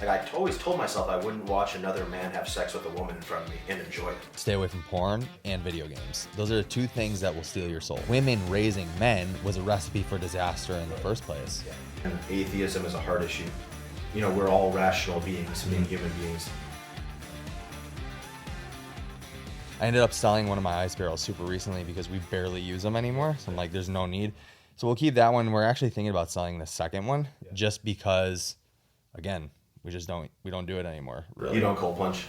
Like I always told myself I wouldn't watch another man have sex with a woman in front of me and enjoy it. Stay away from porn and video games. Those are the two things that will steal your soul. Women raising men was a recipe for disaster in the first place. And atheism is a hard issue. You know, we're all rational beings, being human beings. I ended up selling one of my ice barrels super recently because we barely use them anymore. So I'm like, there's no need. So we'll keep that one. We're actually thinking about selling the second one just because, again, we don't do it anymore. Really? You don't cold plunge?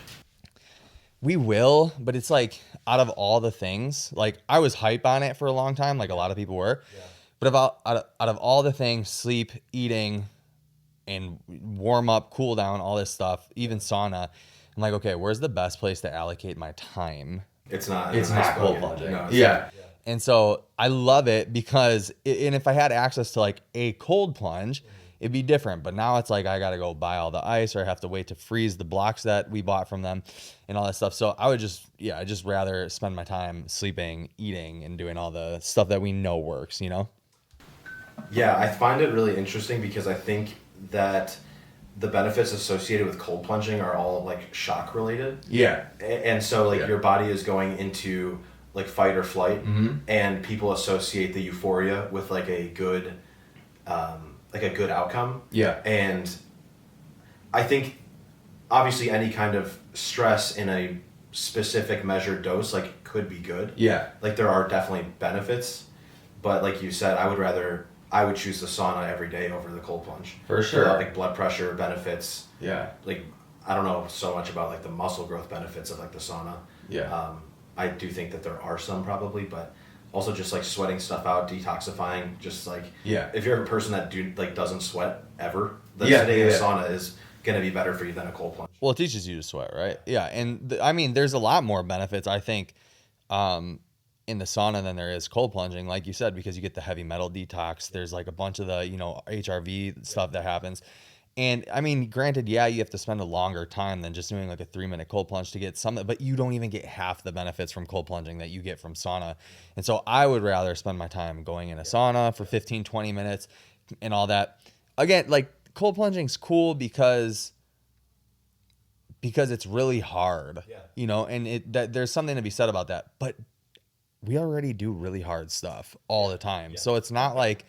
We will, but it's like out of all the things, like I was hype on it for a long time, like a lot of people were. Yeah. But out of all the things, sleep, eating, and warm up, cool down, all this stuff, even sauna, I'm like, okay, where's the best place to allocate my time? It's not cold plunging. No, yeah. And so I love it because, and if I had access to like a cold plunge, it'd be different. But now it's like I got to go buy all the ice, or I have to wait to freeze the blocks that we bought from them and all that stuff. So I would I'd just rather spend my time sleeping, eating, and doing all the stuff that we know works, you know? Yeah, I find it really interesting because I think that the benefits associated with cold plunging are all like shock related. Yeah. And so like your body is going into like fight or flight, and people associate the euphoria with like a good outcome. Yeah. And I think obviously any kind of stress in a specific measured dose like could be good. Yeah. Like there are definitely benefits, but like you said, I would choose the sauna every day over the cold plunge. For sure. Like blood pressure benefits. Yeah. Like I don't know so much about like the muscle growth benefits of like the sauna. Yeah. I do think that there are some probably, but also just like sweating stuff out, detoxifying, just like if you're a person that doesn't sweat ever, then sitting in a sauna is gonna be better for you than a cold plunge. Well, it teaches you to sweat, right? Yeah, and I mean, there's a lot more benefits I think in the sauna than there is cold plunging, like you said, because you get the heavy metal detox. There's like a bunch of the HRV stuff that happens. And I mean, granted, you have to spend a longer time than just doing like a 3-minute cold plunge to get something, but you don't even get half the benefits from cold plunging that you get from sauna. And so I would rather spend my time going in a sauna for 15, 20 minutes and all that. Again, like cold plunging's cool because it's really hard, and there's something to be said about that. But we already do really hard stuff all the time. So it's not like,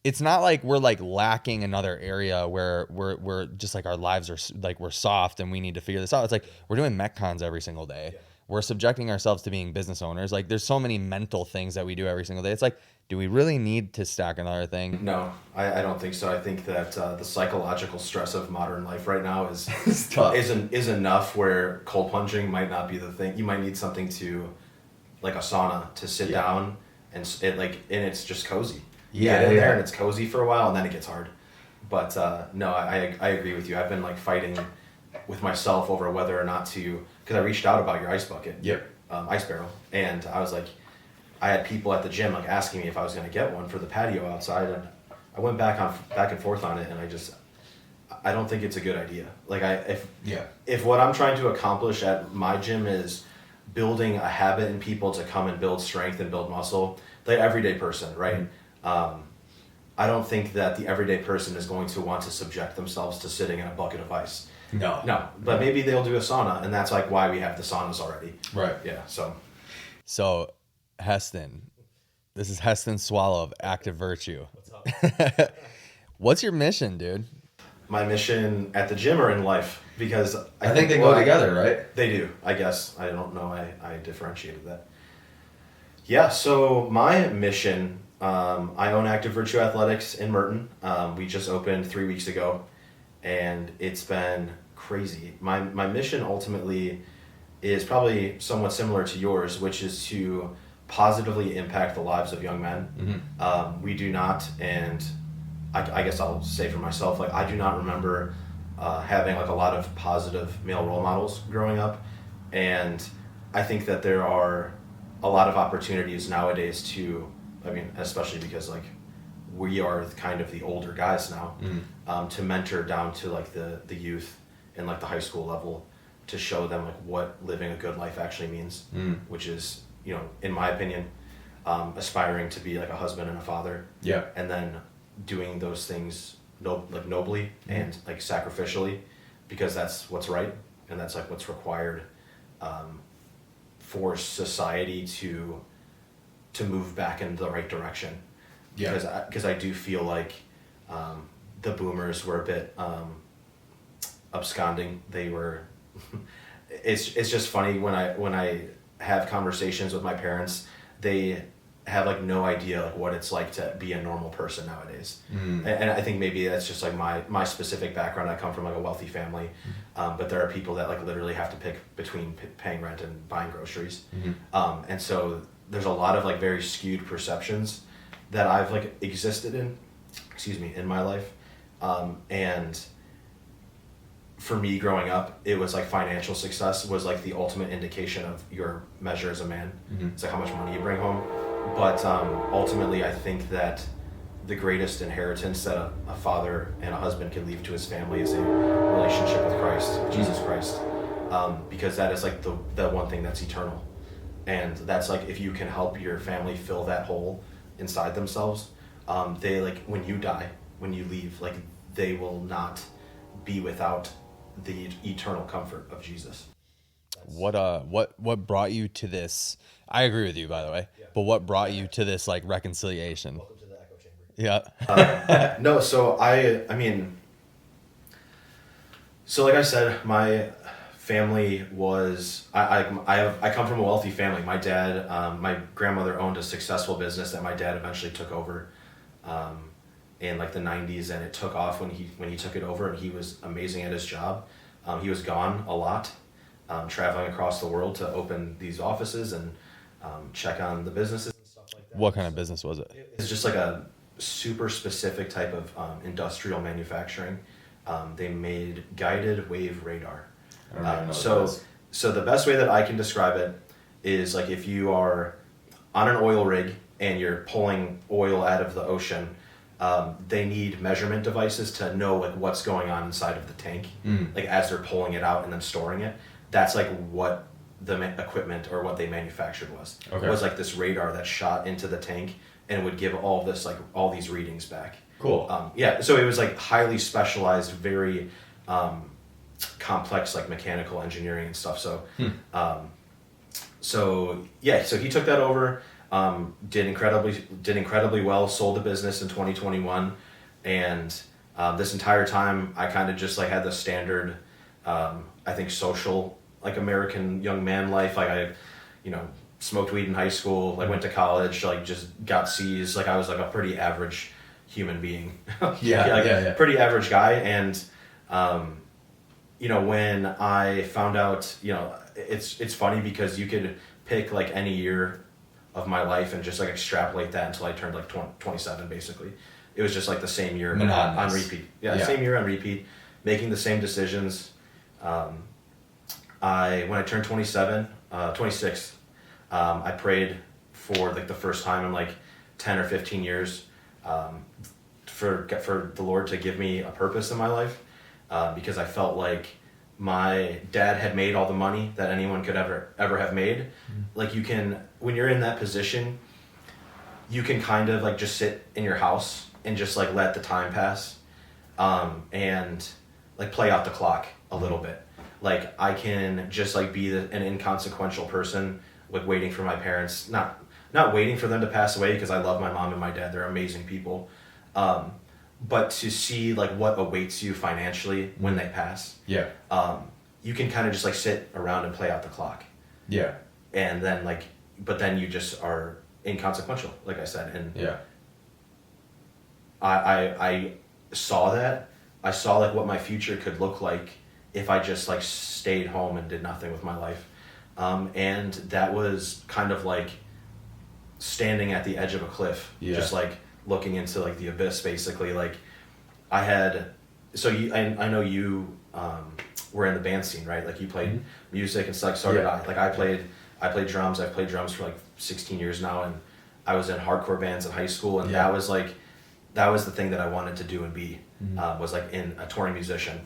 it's not like we're like lacking another area where we're just like our lives are like we're soft and we need to figure this out. It's like we're doing metcons every single day. Yeah. We're subjecting ourselves to being business owners. Like there's so many mental things that we do every single day. It's like, do we really need to stack another thing? No, I don't think so. I think that the psychological stress of modern life right now is is enough where cold plunging might not be the thing. You might need something to like a sauna to sit down and it's just cozy. Get in there and it's cozy for a while and then it gets hard. But no, I agree with you. I've been like fighting with myself over whether or not to, because I reached out about your ice bucket, ice barrel, and I was like, I had people at the gym like asking me if I was going to get one for the patio outside, and I went back and forth on it, and I don't think it's a good idea. Like if what I'm trying to accomplish at my gym is building a habit in people to come and build strength and build muscle, the everyday person, right? I don't think that the everyday person is going to want to subject themselves to sitting in a bucket of ice. No. But maybe they'll do a sauna, and that's like why we have the saunas already. Right. Yeah. So, Heston, this is Heston Swallow of Active Virtue. What's up? What's your mission, dude? My mission at the gym or in life, because I think they go together, right? They do. I guess I don't know. I differentiated that. Yeah. So my mission. I own Active Virtue Athletics in Merton. We just opened 3 weeks ago, and it's been crazy. My mission ultimately is probably somewhat similar to yours, which is to positively impact the lives of young men. Mm-hmm. We do not, and I guess I'll say for myself, like I do not remember having like a lot of positive male role models growing up, and I think that there are a lot of opportunities nowadays to, I mean, especially because like we are kind of the older guys now, to mentor down to like the youth and like the high school level, to show them like what living a good life actually means, which is, in my opinion, aspiring to be like a husband and a father. Yeah. And then doing those things nobly and like sacrificially, because that's what's right and that's like what's required for society to move back in the right direction. Yeah. Because I do feel like the boomers were a bit absconding. They were. It's just funny when I have conversations with my parents, they have like no idea like what it's like to be a normal person nowadays. And I think maybe that's just like my specific background. I come from like a wealthy family, but there are people that like literally have to pick between paying rent and buying groceries. And so there's a lot of like very skewed perceptions that I've like existed in, in my life. And for me growing up, it was like financial success was like the ultimate indication of your measure as a man. It's like how much money you bring home. But ultimately, I think that the greatest inheritance that a father and a husband can leave to his family is a relationship with Christ, Jesus Christ, because that is like the one thing that's eternal. And that's like, if you can help your family fill that hole inside themselves, they like, when you die, when you leave, like they will not be without the eternal comfort of Jesus. What brought you to this? I agree with you, by the way. Yeah. But what brought you to this like reconciliation? Welcome to the echo chamber. Yeah. No, so I mean, so like I said, my family was I come from a wealthy family. My dad, my grandmother owned a successful business that my dad eventually took over in like the 90s, and it took off when he took it over, and he was amazing at his job. He was gone a lot, traveling across the world to open these offices and check on the businesses and stuff like that. What kind of business was it? It's just like a super specific type of industrial manufacturing. They made guided wave radar. I don't even know So the best way that I can describe it is like if you are on an oil rig and you're pulling oil out of the ocean, they need measurement devices to know like what's going on inside of the tank, like as they're pulling it out and then storing it. That's like what the equipment or what they manufactured was. Okay. It was like this radar that shot into the tank and would give all this like all these readings back. Cool. So it was like highly specialized, very complex like mechanical engineering and stuff. So so he took that over, did incredibly well, sold the business in 2021, and this entire time I kind of just like had the standard I think social like American young man life. Like I smoked weed in high school, like went to college, like just got C's. Like I was like a pretty average human being. Yeah. Pretty average guy. And when I found out, it's funny because you could pick like any year of my life and just like extrapolate that until I turned like 27 basically. It was just like the same year on repeat. Same year on repeat, making the same decisions. When I turned 26, I prayed for like the first time in like 10 or 15 years for the Lord to give me a purpose in my life, because I felt like my dad had made all the money that anyone could ever have made. Like when you're in that position, you can kind of like just sit in your house and just like let the time pass, and like play out the clock a little bit. Like I can just like be an inconsequential person, like waiting for my parents, not waiting for them to pass away, because I love my mom and my dad. They're amazing people. But to see like what awaits you financially when they pass. Yeah. You can kind of just like sit around and play out the clock. Yeah. And then but then you just are inconsequential, like I said. And yeah. I saw that. I saw like what my future could look like if I just like stayed home and did nothing with my life. And that was kind of like standing at the edge of a cliff, just like looking into like the abyss, basically. Like I know you were in the band scene, right? Like you played music and stuff. So did I. Like I played drums. I've played drums for like 16 years now, and I was in hardcore bands in high school, and that was the thing that I wanted to do and be, was like in a touring musician.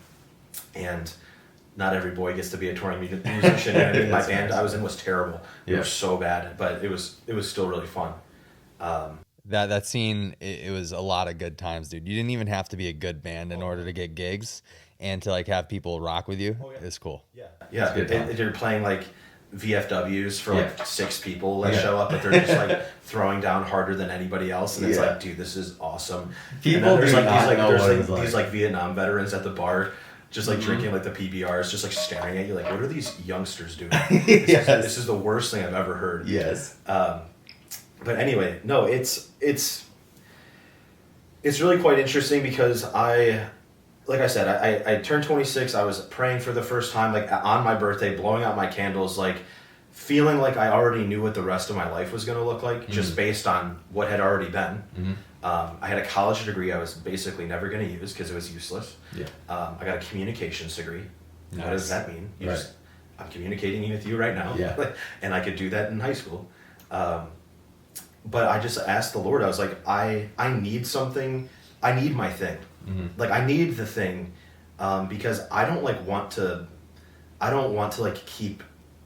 And not every boy gets to be a touring musician. And my band I was in was terrible. It was so bad, but it was still really fun. That scene, it was a lot of good times, dude. You didn't even have to be a good band in order to get gigs and to like have people rock with you. It's cool. Yeah, good time. they're playing like VFWs for like 6 people that show up, but they're just like throwing down harder than anybody else, and it's like, dude, this is awesome. People and then there's do like not these know like what there's it's like like. these like Vietnam veterans at the bar, just like drinking like the PBRs, just like staring at you, like, what are these youngsters doing? This is the worst thing I've ever heard. Yes. But anyway, no, it's really quite interesting because like I said, I turned 26. I was praying for the first time, like on my birthday, blowing out my candles, like feeling like I already knew what the rest of my life was going to look like, just based on what had already been. I had a college degree I was basically never going to use because it was useless. I got a communications degree. Nice. What does that mean? Right. I'm communicating with you right now, and I could do that in high school. But I just asked the Lord, I was like, I need something, I need my thing. Like, I need the thing, because I don't want to like keep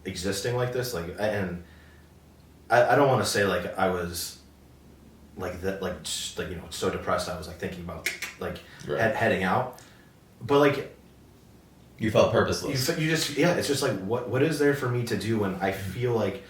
existing like this. Like, and I don't want to say like I was like that, like, just, like, you know, so depressed I was like thinking about like heading out, but like, You felt purposeless. you just, it's just like, what is there for me to do when I feel like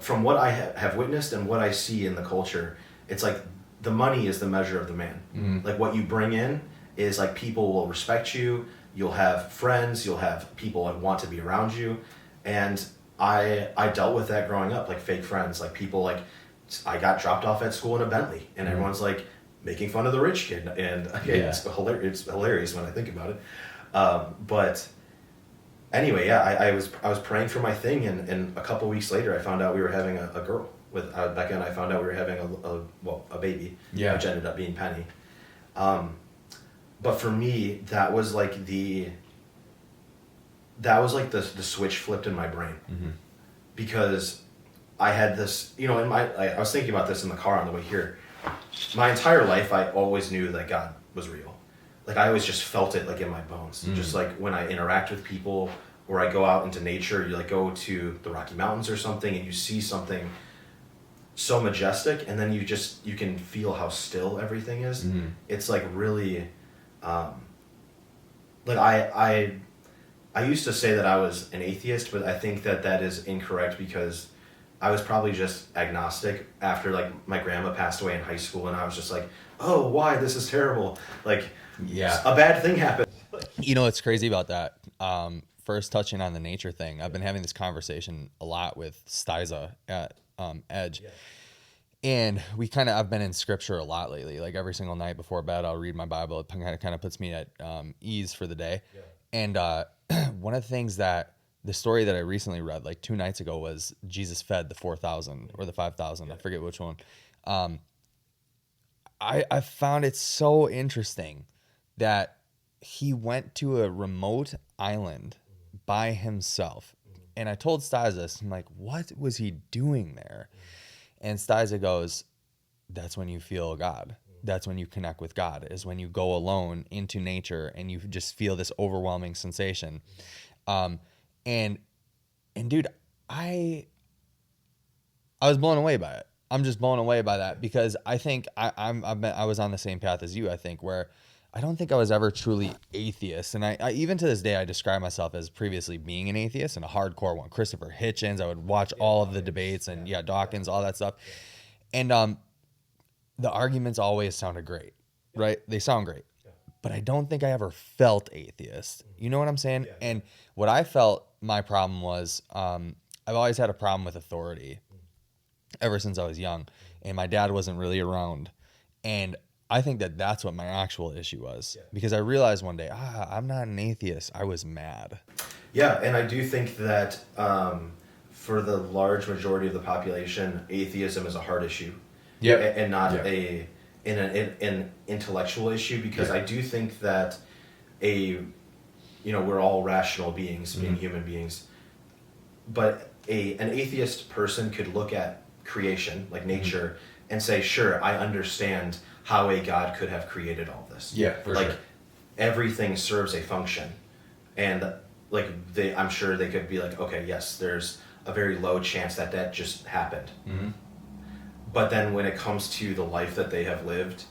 from what I have witnessed and what I see in the culture, it's like the money is the measure of the man. Like, what you bring in is like, people will respect you, you'll have friends, you'll have people that want to be around you. And I dealt with that growing up, like fake friends, like people, like I got dropped off at school in a Bentley and everyone's like making fun of the rich kid, and it's hilarious when I think about it. But anyway, I was praying for my thing, and a couple weeks later I found out we were having a girl with Becca, and I found out we were having a baby, which ended up being Penny. But for me, that was like the switch flipped in my brain, because I had this, you know, I was thinking about this in the car on the way here. My entire life, I always knew that God was real. Like, I always just felt it, like, in my bones. Just like when I interact with people, or I go out into nature, you like go to the Rocky Mountains or something, and you see something so majestic, and then you can feel how still everything is. It's like really, like I used to say that I was an atheist, but I think that is incorrect, because I was probably just agnostic after, like, my grandma passed away in high school, and I was just like, oh, why? This is terrible. Like, a bad thing happened. You know what's crazy about that? First, touching on the nature thing, I've been having this conversation a lot with Stiza at Edge. And I've been in scripture a lot lately. Like, every single night before bed, I'll read my Bible. It kind of puts me at ease for the day. And one of the things the story that I recently read, like 2 nights ago, was Jesus fed the 4,000 or the 5,000. I forget which one. I found it so interesting that he went to a remote island by himself. And I told Stiza this. I'm like, what was he doing there? And Stiza goes, that's when you feel God. That's when you connect with God, is when you go alone into nature and you just feel this overwhelming sensation. And dude, I was blown away by it. I'm just blown away by that, because I think I was on the same path as you, I think, where I don't think I was ever truly atheist. And I even to this day, I describe myself as previously being an atheist, and a hardcore one. Christopher Hitchens, I would watch all of the debates, and Dawkins, all that stuff. And the arguments always sounded great, right? They sound great. But I don't think I ever felt atheist. You know what I'm saying? And what I felt my problem was, I've always had a problem with authority ever since I was young. And my dad wasn't really around. And I think that's what my actual issue was. Because I realized one day, I'm not an atheist. I was mad. Yeah, and I do think that for the large majority of the population, atheism is a heart issue. And not an intellectual issue, because I do think that we're all rational beings, being human beings, but an atheist person could look at creation, like nature, and say, sure, I understand how a God could have created all this. Sure. Everything serves a function, and like I'm sure they could be like, okay, yes, there's a very low chance that just happened. but then when it comes to the life that they have lived,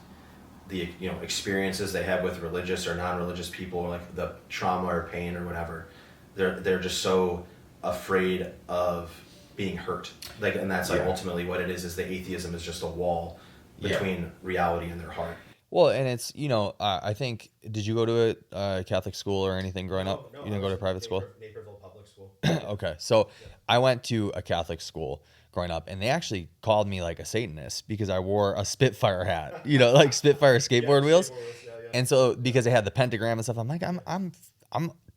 the experiences they have with religious or non-religious people, like the trauma or pain or whatever, they're just so afraid of being hurt. Like, and that's like ultimately what it is the atheism is just a wall between reality and their heart. Well, and it's, I think, did you go to a Catholic school or anything growing up? No, you didn't go to a private school? Naperville Public School. Okay. So I went to a Catholic school growing up, and they actually called me like a Satanist because I wore a Spitfire hat, like Spitfire skateboard wheels. Yeah. And so because they had the pentagram and stuff, I'm like, I'm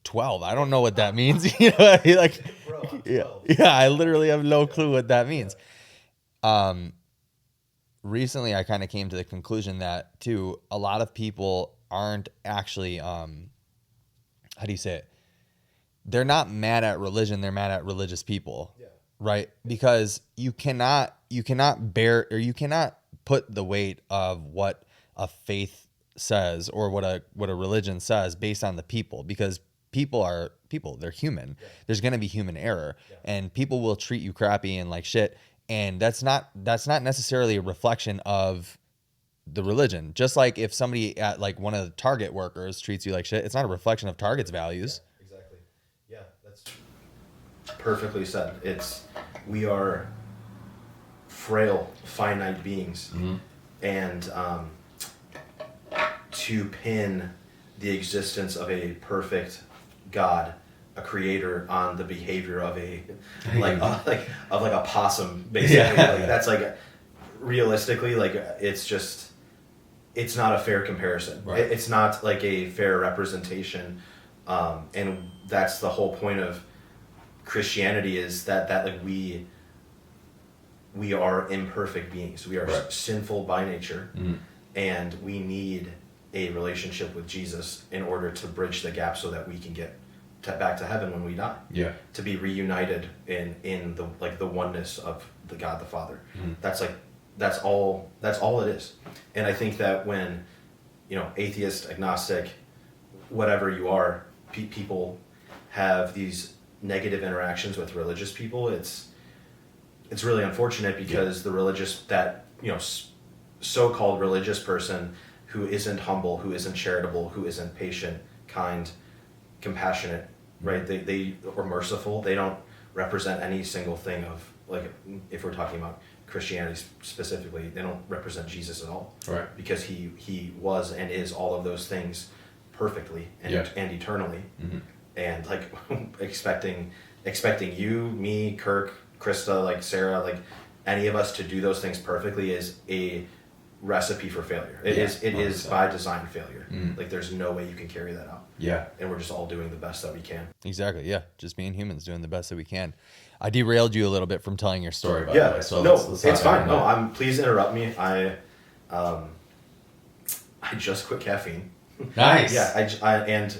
12. I don't know what that means. Like, Bro, I'm 12. yeah, I literally have no clue what that means. Recently I kind of came to the conclusion that too, a lot of people aren't actually, how do you say it? They're not mad at religion. They're mad at religious people. Yeah. Right. Because you cannot bear, or you cannot put the weight of what a faith says or what a religion says based on the people, because people are people. They're human. Yeah. There's going to be human error, and people will treat you crappy and like shit. And that's not necessarily a reflection of the religion. Just like if somebody at like one of the Target workers treats you like shit, it's not a reflection of Target's values. Yeah, exactly. Yeah, that's perfectly said. We are frail, finite beings, and to pin the existence of a perfect God, a creator, on the behavior of a possum, basically. That's like, realistically, like, it's not a fair comparison. Right. It's not like a fair representation, and that's the whole point of Christianity, is that like we are imperfect beings. We are sinful by nature, and we need a relationship with Jesus in order to bridge the gap so that we can get back to heaven when we die. Yeah. To be reunited in the oneness of the God the Father. That's all it is. And I think that when atheist, agnostic, whatever you are, people have these negative interactions with religious people, it's really unfortunate, because the religious, that so-called religious person who isn't humble, who isn't charitable, who isn't patient, kind, compassionate, right? They or merciful. They don't represent any single thing of, like, if we're talking about Christianity specifically, they don't represent Jesus at all. Right. Because he was and is all of those things perfectly and eternally. And like expecting you, me, Kirk, Krista, like Sarah, like any of us to do those things perfectly is a recipe for failure. It is by design failure. Like, there's no way you can carry that out. Yeah. And we're just all doing the best that we can. Exactly. Yeah. Just being humans, doing the best that we can. I derailed you a little bit from telling your story. By the way, so let's it's fine. No, please interrupt me. I just quit caffeine. Nice. Yeah, and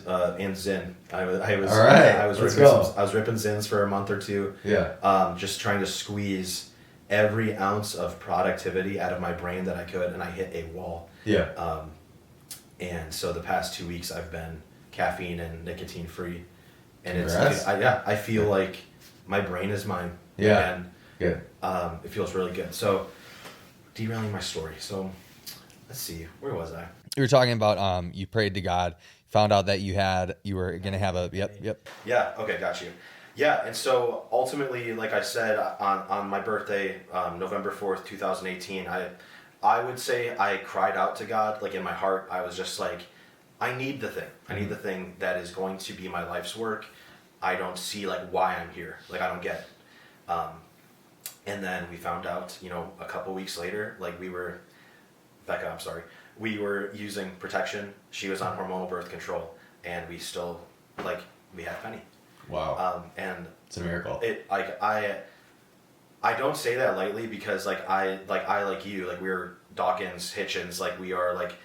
Zyn. I was all right. I was ripping Zyns for a month or two. Yeah. Just trying to squeeze every ounce of productivity out of my brain that I could, and I hit a wall. Yeah. And so the past 2 weeks I've been caffeine and nicotine free, and I feel like my brain is mine. Yeah. And good. It feels really good. So, derailing my story. So, let's see, where was I? You were talking about you prayed to God, found out that you were gonna have a yep. Yeah. Okay, got you. Yeah, and so ultimately, like I said, on my birthday, November 4th, 2018, I would say I cried out to God. Like, in my heart, I was just like, I need the thing. I need the thing that is going to be my life's work. I don't see like why I'm here. Like, I don't get it. And then we found out, a couple weeks later, like, Becca, I'm sorry, we were using protection. She was on hormonal birth control, and we still, we had Penny. Wow. And it's a miracle. I don't say that lightly, because I like you, like, we're Dawkins, Hitchens, like, we are like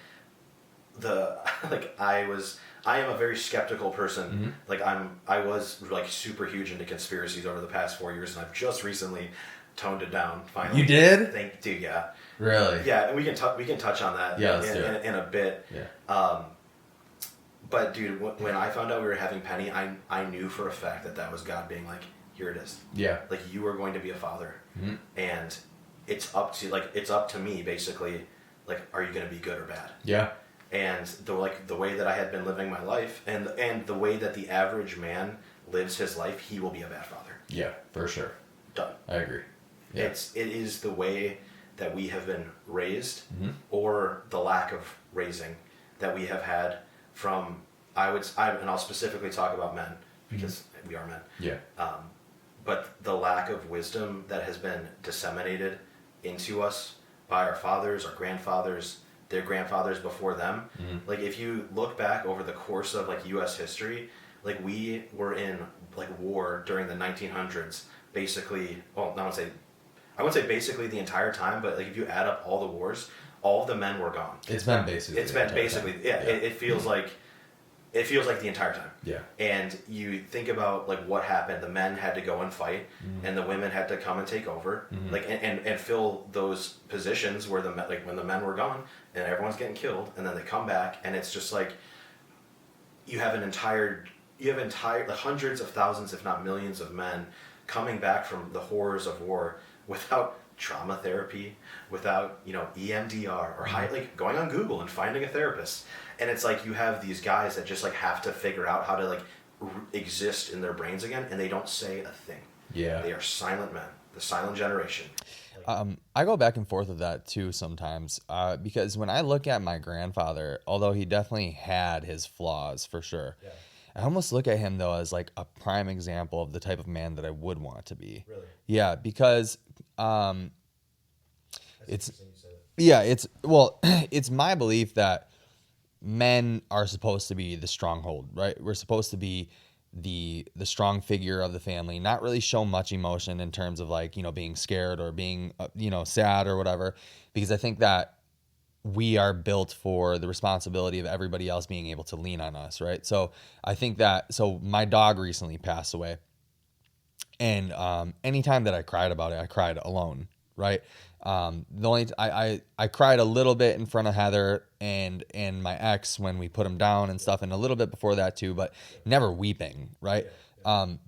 I am a very skeptical person. Like, I was like super huge into conspiracies over the past 4 years, and I've just recently toned it down finally. You did? Dude, yeah. Really? Yeah, and we can touch on that in a bit. Yeah. But dude, when I found out we were having Penny, I knew for a fact that was God being like, here it is. Yeah. Like, you are going to be a father. And it's up to me basically, like, are you going to be good or bad? Yeah. And the way that I had been living my life, and the way that the average man lives his life, he will be a bad father. Yeah, for sure. Done. I agree. Yeah. It is the way that we have been raised, Mm-hmm. or the lack of raising that we have had from, and I'll specifically talk about men because we are men. Yeah. But the lack of wisdom that has been disseminated into us by our fathers, our grandfathers, their grandfathers before them. Mm-hmm. Like, if you look back over the course of like U.S. history, like, we were in like war during the 1900s, basically. Well, I wouldn't say basically the entire time, but like, if you add up all the wars, all of the men were gone. It's been basically. Yeah. It feels like the entire time. Yeah. And you think about like what happened. The men had to go and fight, and the women had to come and take over, like and fill those positions where when the men were gone and everyone's getting killed, and then they come back, and it's just like you have entire like hundreds of thousands, if not millions, of men coming back from the horrors of war without trauma therapy, without EMDR or like going on Google and finding a therapist. And it's like you have these guys that just like have to figure out how to like exist in their brains again, and they don't say a thing. Yeah. They are silent men, the silent generation. I go back and forth with that too sometimes, because when I look at my grandfather, although he definitely had his flaws for sure, I almost look at him though as like a prime example of the type of man that I would want to be. Really? Yeah, because it's it's my belief that men are supposed to be the stronghold, right? We're supposed to be the strong figure of the family, not really show much emotion in terms of like, being scared or being, sad or whatever, because I think that we are built for the responsibility of everybody else being able to lean on us, right? So I think so my dog recently passed away, and anytime that I cried about it, I cried alone, right? I cried a little bit in front of Heather and my ex when we put him down and stuff, and a little bit before that too, but never weeping, right?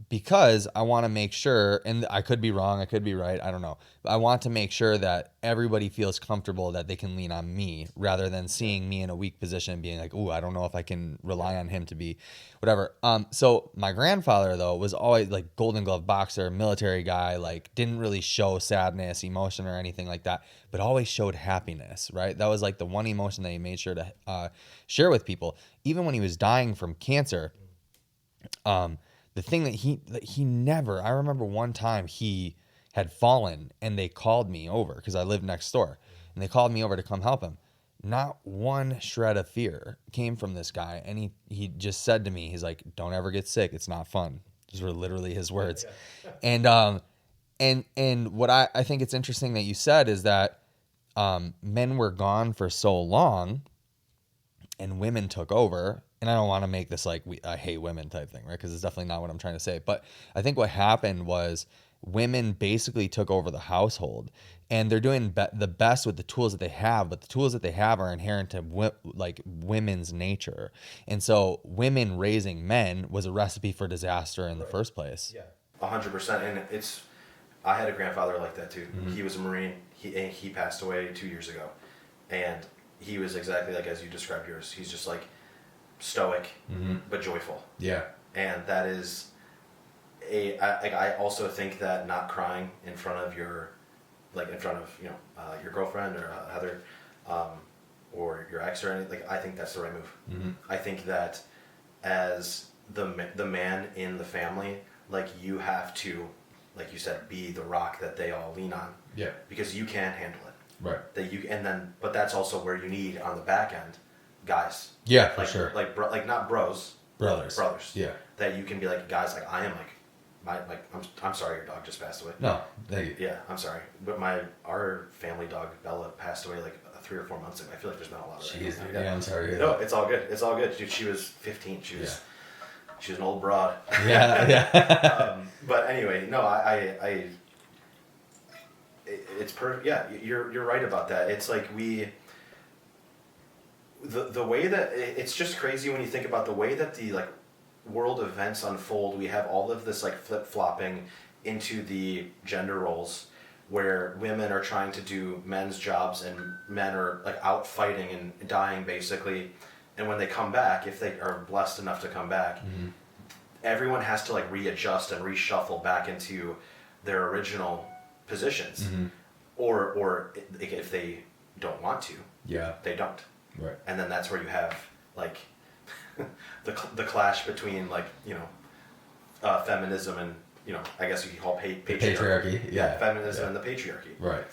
Because I want to make sure, and I could be wrong, I could be right, I don't know. But I want to make sure that everybody feels comfortable that they can lean on me rather than seeing me in a weak position and being like, ooh, I don't know if I can rely on him to be whatever. So my grandfather though was always like Golden Glove boxer, military guy, like didn't really show sadness, emotion or anything like that, but always showed happiness, right? That was like the one emotion that he made sure to share with people. Even when he was dying from cancer, the thing that he never, I remember one time he had fallen and they called me over because I lived next door, and they called me over to come help him. Not one shred of fear came from this guy. And he just said to me, he's like, don't ever get sick. It's not fun. Those were literally his words. Yeah. And what I think it's interesting that you said is that men were gone for so long and women took over. And I don't want to make this like I hate women type thing, right? Because it's definitely not what I'm trying to say. But I think what happened was women basically took over the household, and they're doing the best with the tools that they have. But the tools that they have are inherent to like women's nature, and so women raising men was a recipe for disaster in the first place. Yeah, 100%. And I had a grandfather like that too. Mm-hmm. He was a Marine. He passed away 2 years ago, and he was exactly like as you described yours. He's just like stoic, but joyful. Yeah. And that is I also think that not crying in front of your girlfriend or Heather, or your ex or anything, like, I think that's the right move. Mm-hmm. I think that as the man in the family, like, you have to, like you said, be the rock that they all lean on. Yeah. Because you can't handle it. Right. But that's also where you need on the back end guys. Yeah, like, for sure. Like not bros. Brothers. Yeah. That you can be like, guys, like, I am like, I'm sorry your dog just passed away. No, thank you. Yeah, I'm sorry. But our family dog, Bella, passed away like 3 or 4 months ago. I feel like there's been a lot of it. Yeah, I'm sorry. No, it's all good. It's all good. Dude, she was 15. She was an old broad. Yeah. But anyway, no, it's perfect. Yeah, you're right about that. It's like the way that it's just crazy when you think about the way that the like world events unfold. We have all of this like flip-flopping into the gender roles, where women are trying to do men's jobs and men are like out fighting and dying basically, and when they come back, if they are blessed enough to come back, everyone has to like readjust and reshuffle back into their original positions, or if they don't want to, they don't, Right. and then that's where you have like the clash between like feminism and I guess you could call patriarchy. Yeah. Feminism and the patriarchy. Right.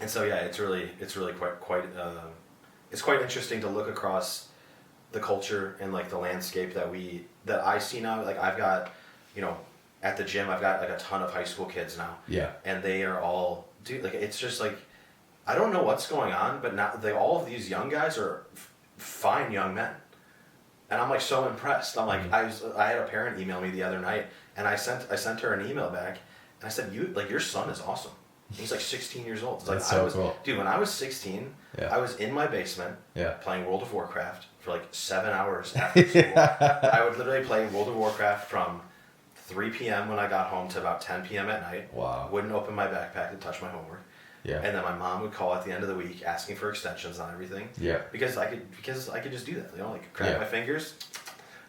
And so it's really quite it's quite interesting to look across the culture and like the landscape that I see now. Like I've got at the gym I've got like a ton of high school kids now. Yeah. And they are all like it's just like I don't know what's going on, but now all of these young guys are fine young men. And I'm like so impressed. I'm like I had a parent email me the other night, and I sent her an email back, and I said your son is awesome. He's like 16 years old. It's like That's so cool. Dude, when I was 16, I was in my basement playing World of Warcraft for like 7 hours after school. I would literally play World of Warcraft from 3 p.m. when I got home to about 10 p.m. at night. Wow. Wouldn't open my backpack to touch my homework. Yeah. And then my mom would call at the end of the week asking for extensions on everything. Yeah. Because I could just do that. Like crack my fingers,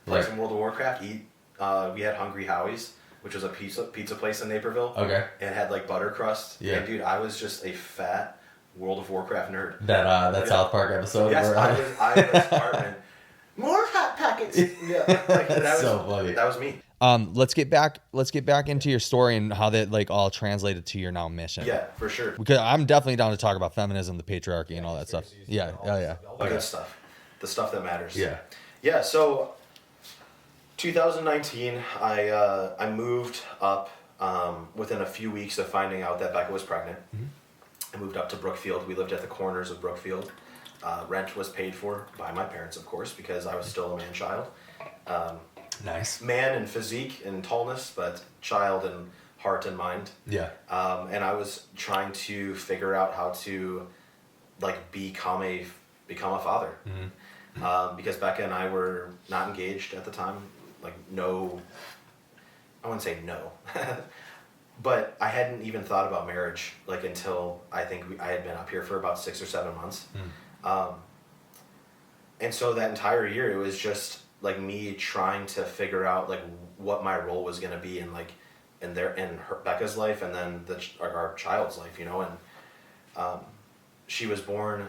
play some World of Warcraft, eat. We had Hungry Howie's, which was a pizza place in Naperville. Okay. And had like butter crust. Yeah. And dude, I was just a fat World of Warcraft nerd. That South Park episode. Yes, I was Cartman. More hot packets. Yeah. Like, That's so funny. That was me. Let's get back into your story and how that like all translated to your now mission. Yeah, for sure. Because I'm definitely down to talk about feminism, the patriarchy, and all that stuff. Yeah. All the good stuff. The stuff that matters. Yeah. Yeah, so 2019, I moved up within a few weeks of finding out that Becca was pregnant. I moved up to Brookfield. We lived at the corners of Brookfield. Rent was paid for by my parents, of course, because I was still a man-child. Nice. Man in physique and tallness, but child in heart and mind. Yeah. And I was trying to figure out how to like become a father. Because Becca and I were not engaged at the time. Like no, I wouldn't say no, but I hadn't even thought about marriage like until I think I had been up here for about 6 or 7 months. And so that entire year it was just like me trying to figure out like what my role was going to be in like in Becca's life and then our child's life, and she was born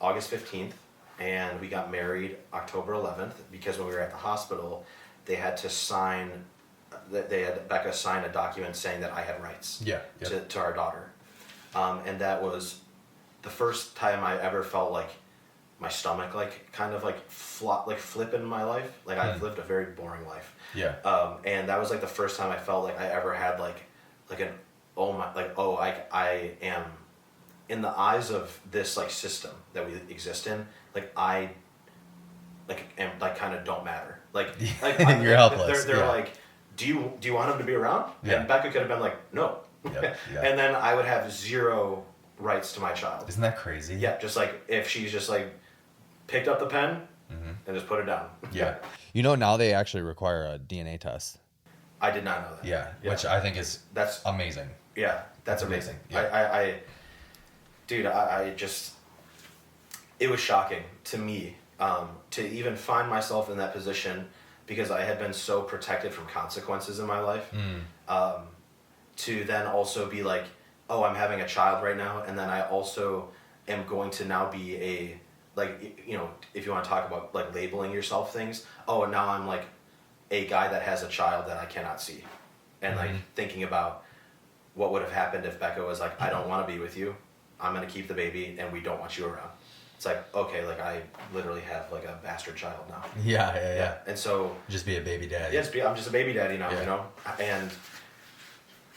August 15th and we got married October 11th because when we were at the hospital they had Becca sign a document saying that I had rights to our daughter, and that was the first time I ever felt like my stomach like kind of like flip in my life. Like I've lived a very boring life. Yeah. And that was like the first time I felt like I ever had like I am in the eyes of this like system that we exist in. Like I am like kind of don't matter. Like you're helpless. They're like, do you want him to be around? Yeah. And Becca could have been like, no. Yep. Yeah. And then I would have zero rights to my child. Isn't that crazy? Yeah, just like if she's just like picked up the pen and just put it down. Yeah. Now they actually require a DNA test. I did not know that. Yeah. Which I think is amazing. Yeah, that's amazing. Yeah. I just, it was shocking to me to even find myself in that position because I had been so protected from consequences in my life. To then also be like, oh, I'm having a child right now, and then I also am going to now be if you want to talk about like labeling yourself things, oh, and now I'm like a guy that has a child that I cannot see, and like thinking about what would have happened if Becca was like, I don't want to be with you, I'm gonna keep the baby, and we don't want you around. It's like, okay, like I literally have like a bastard child now. Yeah. And so just be a baby daddy. Yeah, I'm just a baby daddy now, and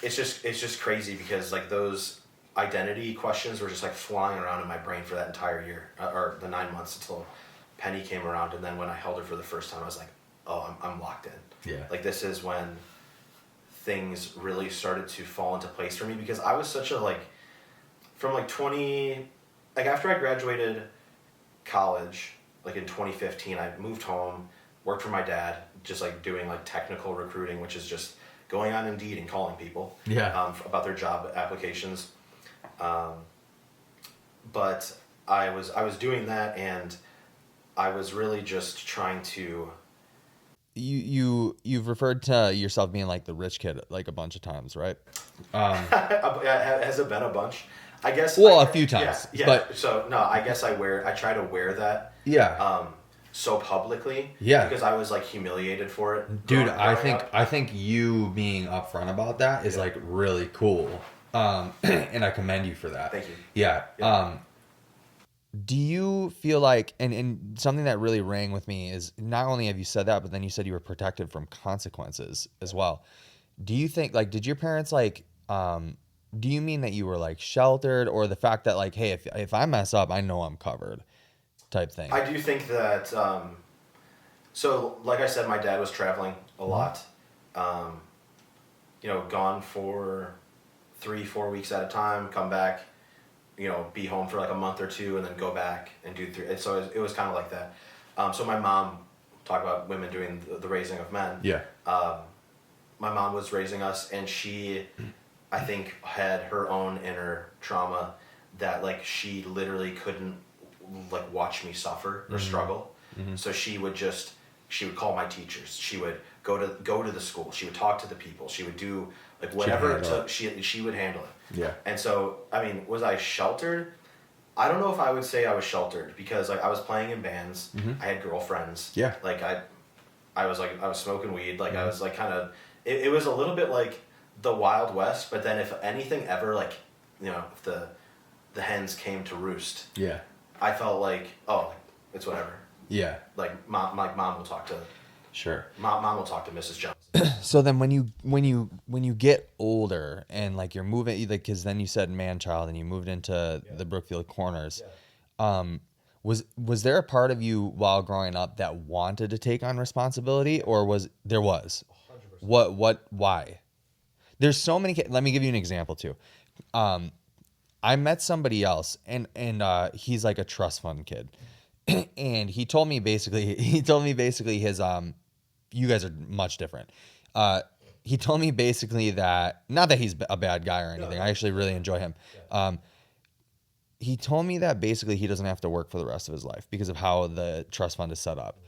it's just crazy because like those identity questions were just like flying around in my brain for that entire year or the 9 months until Penny came around, and then when I held her for the first time I was like, oh, I'm locked in. Yeah. Like this is when things really started to fall into place for me because I was such a like from like 20 like after I graduated college like in 2015 I moved home, worked for my dad just like doing like technical recruiting, which is just going on Indeed and calling people about their job applications. But I was doing that, and I was really just trying to. You've referred to yourself being like the rich kid like a bunch of times, right? Has it been a bunch? I guess. Well, a few times. Yeah. But so no, I guess I try to wear that. Yeah. So publicly. Yeah. Because I was like humiliated for it. Dude, I think you being upfront about that is like really cool. And I commend you for that. Thank you. Yeah. Do you feel like, and something that really rang with me is not only have you said that, but then you said you were protected from consequences as well. Do you think, like, did your parents, like, do you mean that you were, like, sheltered, or the fact that, like, hey, if I mess up, I know I'm covered type thing? I do think that, so like I said, my dad was traveling a lot, gone for 3-4 weeks at a time, come back, be home for like a month or two, and then go back and do 3. And so it was kind of like that. So my mom, talk about women doing the raising of men. Yeah. My mom was raising us, and she, I think, had her own inner trauma that like she literally couldn't like watch me suffer or struggle. Mm-hmm. So she would call my teachers. She would go to the school. She would talk to the people. She would do like whatever it took. She would handle it. Yeah. And so, I mean, was I sheltered? I don't know if I would say I was sheltered, because like I was playing in bands. Mm-hmm. I had girlfriends. Yeah. Like I was smoking weed. Like I was like kind of, it was a little bit like the Wild West, but then if anything ever, like, if the hens came to roost. Yeah. I felt like, oh, it's whatever. Yeah. Like mom will talk to. Sure. Mom will talk to Mrs. Jones. So then when you get older and like you're moving, like, because then you said man-child and you moved into the Brookfield Corners, was there a part of you while growing up that wanted to take on responsibility, or was? 100%. Why? There's so many. Let me give you an example too. I met somebody else, and he's like a trust fund kid, and he told me basically his you guys are much different. He told me basically that, not that he's a bad guy or anything. No. I actually really enjoy him. Yeah. He told me that basically he doesn't have to work for the rest of his life because of how the trust fund is set up,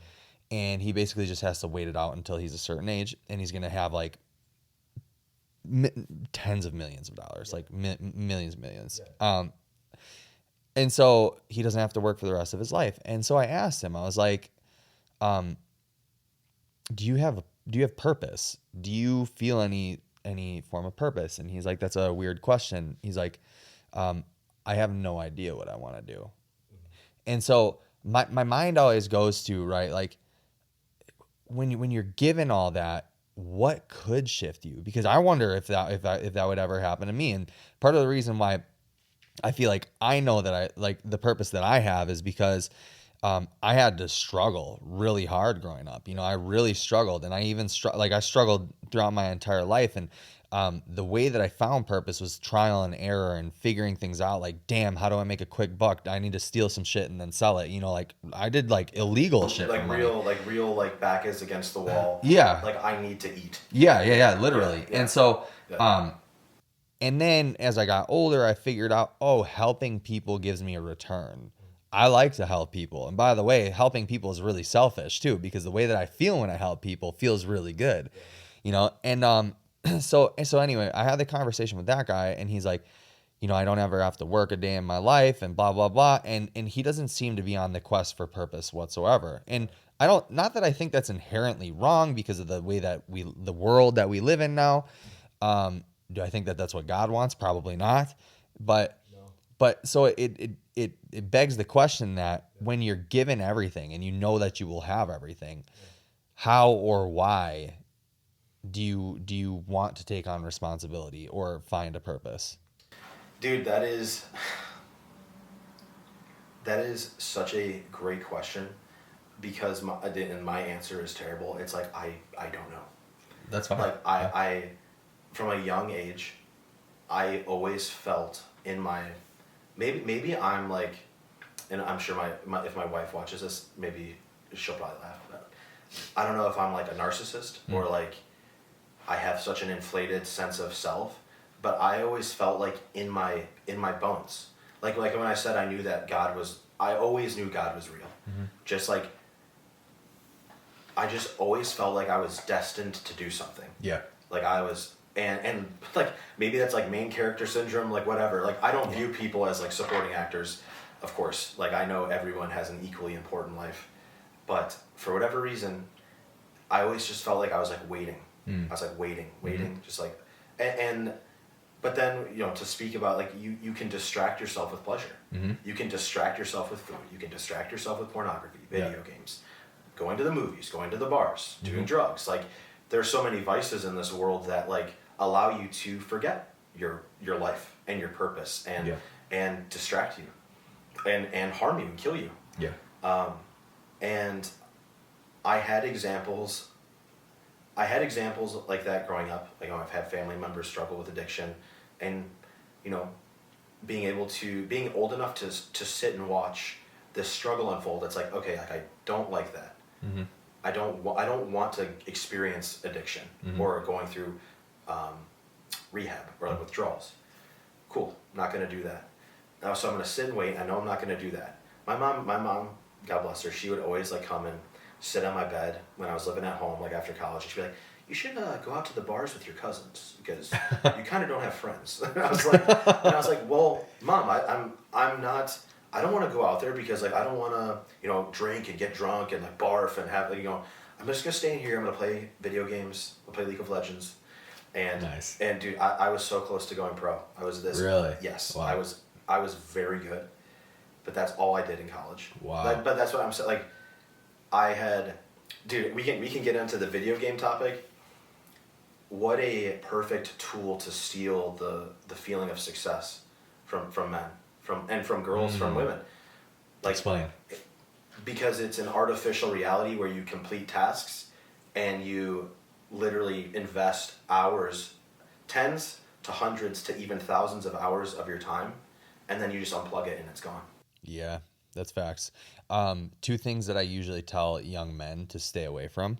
and he basically just has to wait it out until he's a certain age, and he's gonna have like tens of millions of dollars, like millions. Yeah. And so he doesn't have to work for the rest of his life. And so I asked him, I was like, do you have purpose? Do you feel any form of purpose? And he's like, that's a weird question. He's like, I have no idea what I want to do. Mm-hmm. And so my mind always goes to, right, like when you're given all that, what could shift you? Because I wonder if that would ever happen to me. And part of the reason why I feel like I know that I like the purpose that I have is because I had to struggle really hard growing up. I really struggled, and I even I struggled throughout my entire life. And the way that I found purpose was trial and error and figuring things out. Like, damn, how do I make a quick buck? I need to steal some shit and then sell it. Like I did like illegal shit. Like real back is against the wall. Yeah. Like I need to eat. Yeah, literally. Yeah. And so, and then as I got older, I figured out, helping people gives me a return. I like to help people. And by the way, helping people is really selfish too, because the way that I feel when I help people feels really good, and, so anyway, I had the conversation with that guy, and he's like, I don't ever have to work a day in my life and blah, blah, blah. And he doesn't seem to be on the quest for purpose whatsoever. And not that I think that's inherently wrong because of the way that the world that we live in now. Do I think that that's what God wants? Probably not. But so it begs the question that when you're given everything and you know that you will have everything, how or why do you want to take on responsibility or find a purpose? Dude, that is such a great question, because my answer is terrible. It's like I don't know. That's fine. Like I from a young age, I always felt in my maybe I'm like, and I'm sure my if my wife watches this, maybe she'll probably laugh. But I don't know if I'm like a narcissist or like I have such an inflated sense of self, but I always felt like in my bones. Like when I said I knew that I always knew God was real. Just like, I just always felt like I was destined to do something. Yeah. Like I was, and like, maybe that's like main character syndrome, like whatever. Like, I don't view people as like supporting actors, of course. Like, I know everyone has an equally important life, but for whatever reason, I always just felt like I was like waiting. I was like waiting, just like, but then, to speak about, like, you can distract yourself with pleasure. You can distract yourself with food. You can distract yourself with pornography, video games, going to the movies, going to the bars, doing drugs. Like, there's so many vices in this world that, like, allow you to forget your life and your purpose and distract you and harm you and kill you. Yeah. And I had examples like that growing up. Like, I've had family members struggle with addiction, and being old enough to sit and watch this struggle unfold. It's like, okay, like, I don't like that. I don't want to experience addiction or going through rehab or like withdrawals. Cool, I'm not going to do that. Now, so I'm going to sit and wait. I know I'm not going to do that. My mom, God bless her, she would always like come and sit on my bed when I was living at home, like after college. She'd be like, you should go out to the bars with your cousins because you kind of don't have friends. And I was like, well, Mom, I'm not. I don't want to go out there because, like, I don't want to, drink and get drunk and like barf and have, like, I'm just gonna stay in here. I'm gonna play video games. I'll play League of Legends. And Nice. And dude, I was so close to going pro. I was this. Really? Yes. Wow. I was very good, but that's all I did in college. Wow. But that's what I'm saying. Like, I had, dude. We can get into the video game topic. What a perfect tool to steal the feeling of success from men, from girls, from women. Like, Explain. Because it's an artificial reality where you complete tasks and you literally invest hours, tens to hundreds to even thousands of hours of your time, and then you just unplug it and it's gone. Yeah, that's facts. Two things that I usually tell young men to stay away from,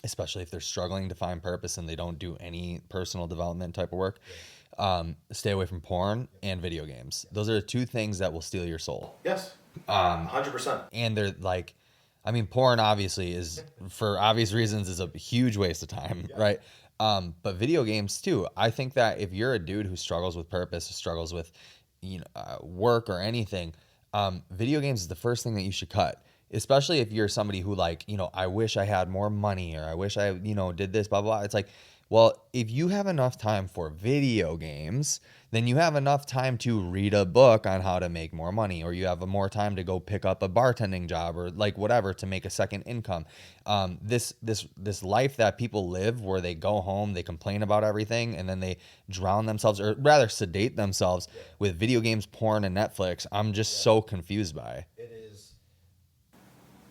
especially if they're struggling to find purpose and they don't do any personal development type of work. Stay away from porn and video games. Those are the two things that will steal your soul. Yes. 100%. And they're like, I mean, porn obviously is, for obvious reasons, is a huge waste of time, right? But video games too. I think that if you're a dude who struggles with purpose, struggles with, work or anything, video games is the first thing that you should cut. Especially if you're somebody who, like, I wish I had more money, or I wish I, did this, blah, blah, blah. It's like, well, if you have enough time for video games, then you have enough time to read a book on how to make more money, or you have more time to go pick up a bartending job, or like whatever, to make a second income. This life that people live, where they go home, they complain about everything, and then they drown themselves, or rather sedate themselves with video games, porn, and Netflix. I'm just so confused by.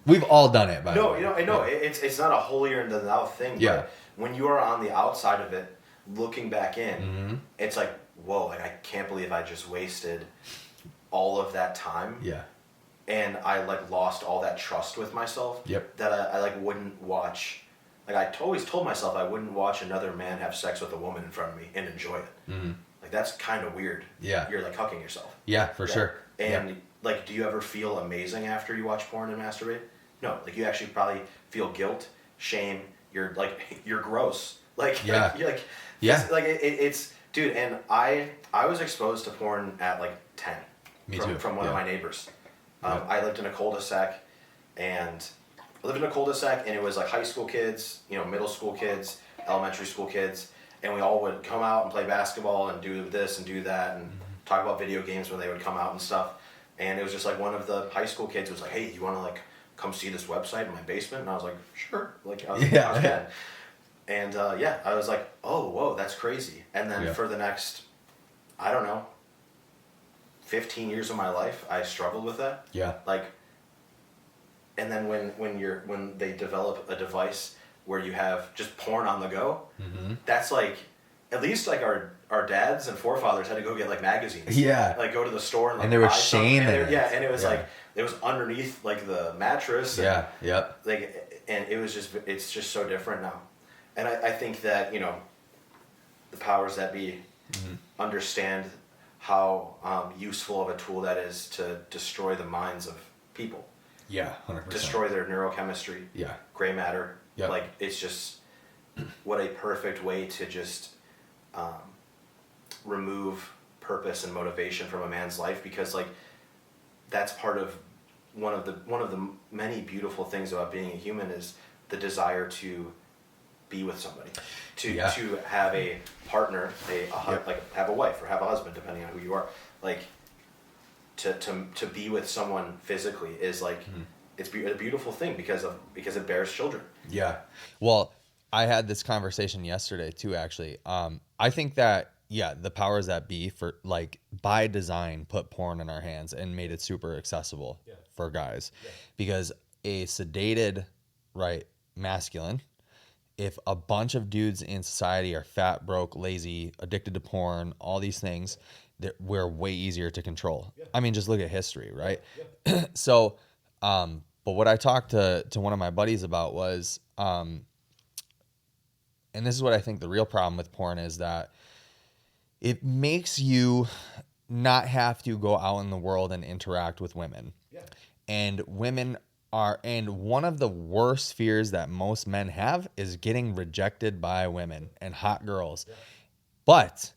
We've all done it, by the way. I know. It's not a holier than thou thing. Yeah. But when you are on the outside of it, looking back in, it's like, whoa, like, I can't believe I just wasted all of that time. Yeah. And I, like, lost all that trust with myself. Yep. That I like, wouldn't watch. Like, I always told myself I wouldn't watch another man have sex with a woman in front of me and enjoy it. Like, that's kind of weird. Yeah. You're, like, hucking yourself. Yeah, for sure. And, like, do you ever feel amazing after you watch porn and masturbate? No. Like, you actually probably feel guilt, shame. You're, like, you're gross. Like, yeah. You're like, yeah. Like, it's, dude, and I was exposed to porn at, like, 10. Me too. From one of my neighbors. I lived in a cul-de-sac, and it was, like, high school kids, middle school kids, elementary school kids, and we all would come out and play basketball and do this and do that and talk about video games when they would come out and stuff. And it was just, like, one of the high school kids was like, hey, you want to, like, come see this website in my basement? And I was like, sure. Like, I was 10. And, I was like, oh, whoa, that's crazy. And then for the next, I don't know, 15 years of my life, I struggled with that. Yeah. Like, and then when they develop a device where you have just porn on the go, that's like, at least like our dads and forefathers had to go get like magazines. Yeah. Like go to the store and like and there was buy shame in it. Yeah, and it was like, it was underneath like the mattress. And, Yep. like, and it was just, it's just so different now. And I think that, the powers that be understand how useful of a tool that is to destroy the minds of people. Yeah, 100%. Destroy their neurochemistry. Yeah. Gray matter. Yep. Like, it's just what a perfect way to just remove purpose and motivation from a man's life, because like that's part of one of the many beautiful things about being a human is the desire to be with somebody, to have a partner, like have a wife or have a husband, depending on who you are. Like to be with someone physically is like it's a beautiful thing because it bears children. Yeah. Well, I had this conversation yesterday too, actually. I think that, the powers that be, for like by design, put porn in our hands and made it super accessible for guys, because a sedated, right, masculine, if a bunch of dudes in society are fat, broke, lazy, addicted to porn, all these things, that we're way easier to control. I mean, just look at history, right? So, but what I talked to one of my buddies about was, and this is what I think the real problem with porn is, that it makes you not have to go out in the world and interact with women. Yeah. And one of the worst fears that most men have is getting rejected by women and hot girls. Yeah. But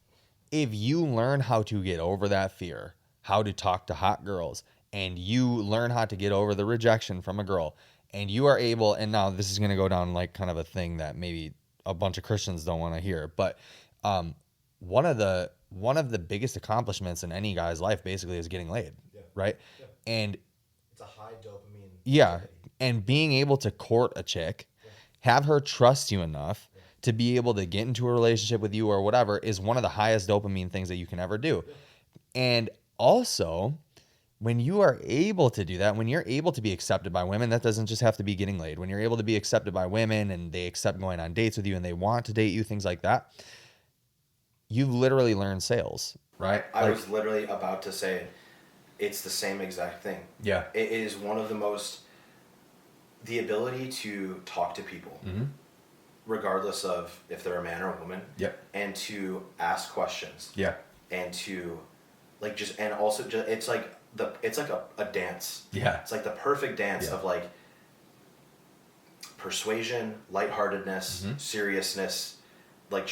if you learn how to get over that fear, how to talk to hot girls, and you learn how to get over the rejection from a girl, and you are able, and now this is going to go down like kind of a thing that maybe a bunch of Christians don't want to hear, but one of the biggest accomplishments in any guy's life basically is getting laid, right? Yeah. And it's a high dopamine. Yeah, activity. And being able to court a chick, have her trust you enough to be able to get into a relationship with you or whatever is one of the highest dopamine things that you can ever do. Yeah. And also, when you are able to do that, when you're able to be accepted by women, that doesn't just have to be getting laid. When you're able to be accepted by women and they accept going on dates with you and they want to date you, things like that, you've literally learned sales, right? I was literally about to say it's the same exact thing. Yeah. It is one of the ability to talk to people, regardless of if they're a man or a woman, and to ask questions. Yeah. And to like it's like a dance. Yeah. It's like the perfect dance of like persuasion, lightheartedness, seriousness, like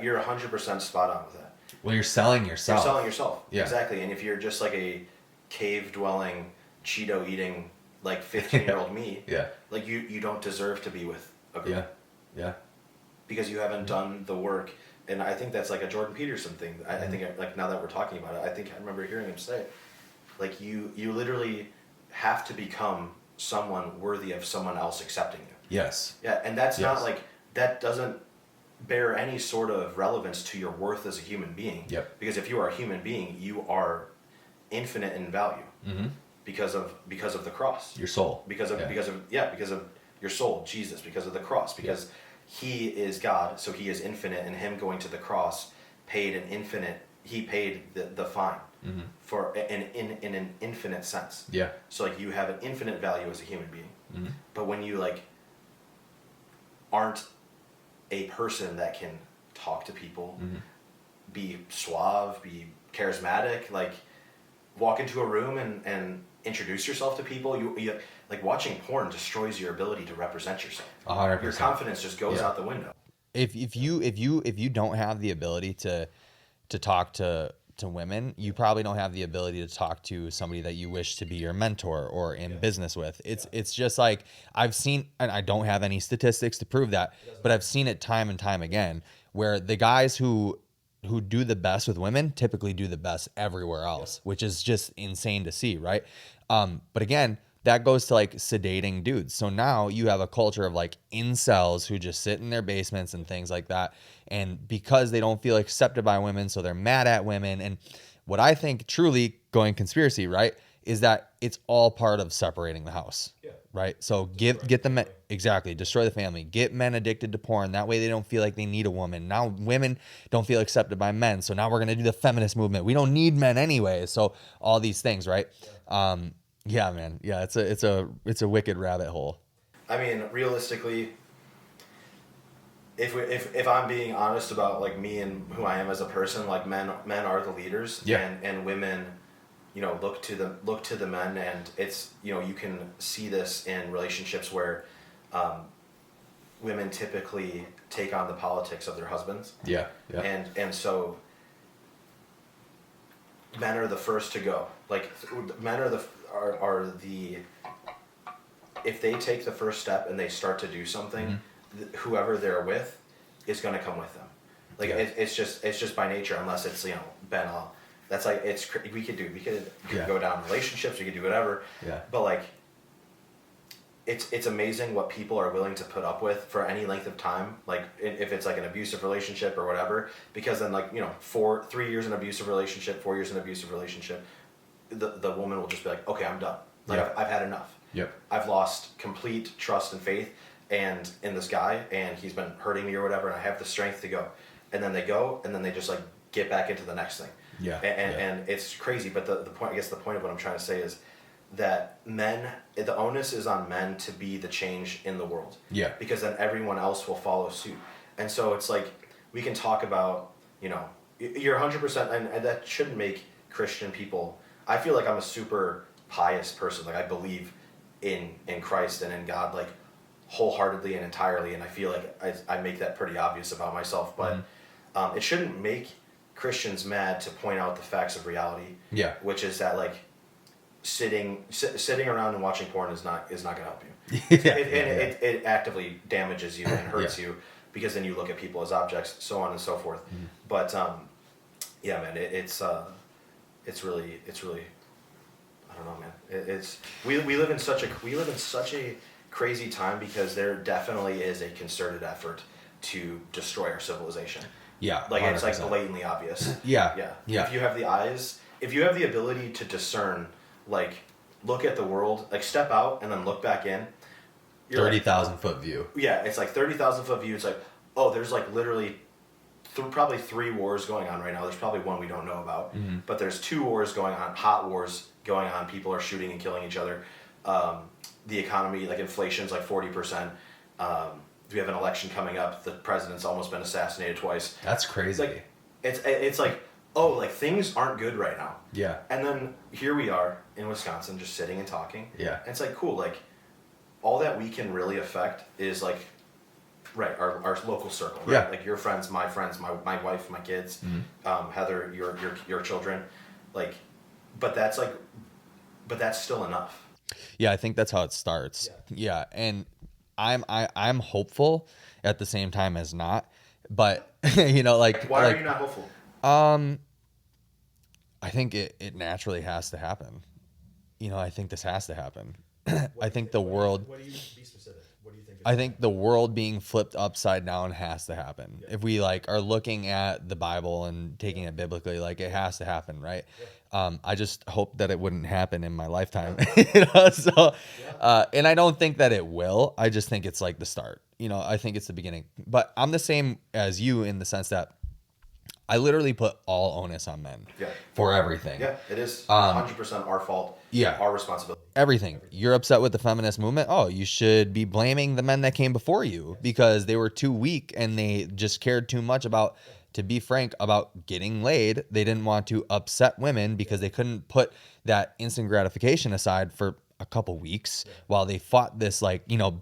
you're 100% spot on with that. Well, you're selling yourself. You're selling yourself. Yeah. Exactly. And if you're just like a cave-dwelling, Cheeto-eating, like 15-year-old me, like you don't deserve to be with a girl. Yeah. Because you haven't done the work. And I think that's like a Jordan Peterson thing. I think like now that we're talking about it, I think I remember hearing him say, like you literally have to become someone worthy of someone else accepting you. Yes. Yeah, and that's not like, that doesn't bear any sort of relevance to your worth as a human being. Yep. Because if you are a human being, you are infinite in value because of the cross. Your soul. Because of your soul, Jesus, because of the cross. Because he is God, so he is infinite, and him going to the cross paid the fine for in an infinite sense. Yeah. So like you have an infinite value as a human being. But when you like aren't a person that can talk to people, be suave, be charismatic, like walk into a room and introduce yourself to people, you like watching porn destroys your ability to represent yourself. 100%. Your confidence just goes out the window. If you don't have the ability to talk to women, you probably don't have the ability to talk to somebody that you wish to be your mentor or in business with. It's just like I've seen, and I don't have any statistics to prove that, but I've seen it time and time again, where the guys who do the best with women typically do the best everywhere else, which is just insane to see, right? But again, that goes to like sedating dudes. So now you have a culture of like incels who just sit in their basements and things like that. And because they don't feel accepted by women, so they're mad at women. And what I think truly going conspiracy, right, is that it's all part of separating the house, right? So get the men, exactly, destroy the family, get men addicted to porn. That way they don't feel like they need a woman. Now women don't feel accepted by men. So now we're going to do the feminist movement. We don't need men anyway. So all these things, right? Yeah, man. Yeah, it's a wicked rabbit hole. I mean, realistically, if I'm being honest about like me and who I am as a person, like men are the leaders, Yeah. and women, you know, look to the men, and it's, you know, you can see this in relationships where women typically take on the politics of their husbands. Yeah. Yeah. And so men are the first to go. Like men are the if they take the first step and they start to do something, whoever they're with is going to come with them. Like Yeah. it's just by nature, unless it's, you know, that's like, we could Yeah. go down relationships, we could do whatever. Yeah. But like it's amazing what people are willing to put up with for any length of time, like if it's like an abusive relationship or whatever, because then, like, you know, 3 years in an abusive relationship, 4 years in an abusive relationship, the woman will just be like, okay, I'm done. Like, Yeah. I've had enough. Yep. I've lost complete trust and faith and in this guy, and he's been hurting me or whatever, and I have the strength to go. And then they go, and then they just like get back into the next thing. Yeah. And it's crazy, but the point, I guess the point of what I'm trying to say is that the onus is on men to be the change in the world. Yeah. Because then everyone else will follow suit. And so it's like, we can talk about, you know, you're 100%, and that shouldn't make Christian people, I feel like I'm a super pious person. Like, I believe in Christ and in God, like, wholeheartedly and entirely, and I feel like I make that pretty obvious about myself, but it shouldn't make Christians mad to point out the facts of reality. Yeah. Which is that, like, sitting around and watching porn is not going to help you. Yeah. It actively damages you and hurts you, because then you look at people as objects, so on and so forth. But yeah, man, it's really I don't know, man. We live in such a crazy time, because there definitely is a concerted effort to destroy our civilization. Yeah. Like 100%. it's like blatantly obvious. Yeah. Yeah. Yeah. If you have the eyes, if you have the ability to discern, like, look at the world, like, step out and then look back in. 30,000 foot view. Yeah, it's like 30,000 foot view. It's like, oh, there's like literally probably 3 wars going on right now. There's probably one we don't know about, but there's 2 wars going on, hot wars going on. People are shooting and killing each other. The economy, like, inflation's like 40%. We have an election coming up. The president's almost been assassinated twice. That's crazy. Like, it's like, oh, like, things aren't good right now. Yeah. And then here we are in Wisconsin, just sitting and talking. Yeah. And it's like, cool, like, all that we can really affect is, like, right, our local circle, right? Yeah. Like, your friends, my wife, my kids, Heather, your children, like, but that's still enough. Yeah, I think that's how it starts. Yeah, and I'm hopeful at the same time as not, but you know, like, Why are you not hopeful? I think it naturally has to happen. You know, I think this has to happen. I think the world. What do you be specific? What do you think? I think the world being flipped upside down has to happen. Yeah. If we like are looking at the Bible and taking it biblically, like, it has to happen, right? Yeah. I just hope that it wouldn't happen in my lifetime. You know? So, and I don't think that it will. I just think it's like the start. You know, I think it's the beginning. But I'm the same as you in the sense that I literally put all onus on men for everything. Yeah, it is 100% our fault. Yeah. Our responsibility. Everything. You're upset with the feminist movement. Oh, you should be blaming the men that came before you because they were too weak and they just cared too much about, to be frank, about getting laid. They didn't want to upset women because they couldn't put that instant gratification aside for a couple weeks while they fought this, like, you know,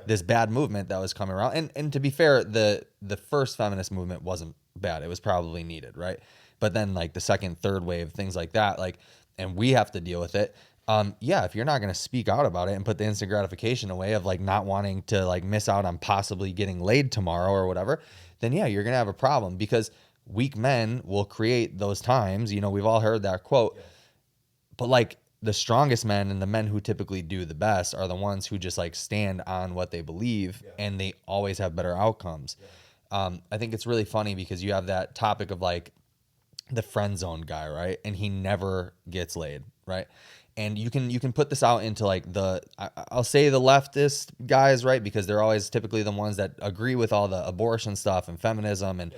this bad movement that was coming around. And to be fair, the first feminist movement wasn't bad. It was probably needed, right? But then, like, the second, third wave, things like that, like, and we have to deal with it. If you're not going to speak out about it and put the instant gratification away of, like, not wanting to, like, miss out on possibly getting laid tomorrow or whatever, then yeah, you're going to have a problem, because weak men will create those times. You know, we've all heard that quote, but, like, the strongest men and the men who typically do the best are the ones who just, like, stand on what they believe, and they always have better outcomes. I think it's really funny because you have that topic of, like, the friend zone guy, right? And he never gets laid, right? And you can put this out into, like, I'll say the leftist guys, right? Because they're always typically the ones that agree with all the abortion stuff and feminism and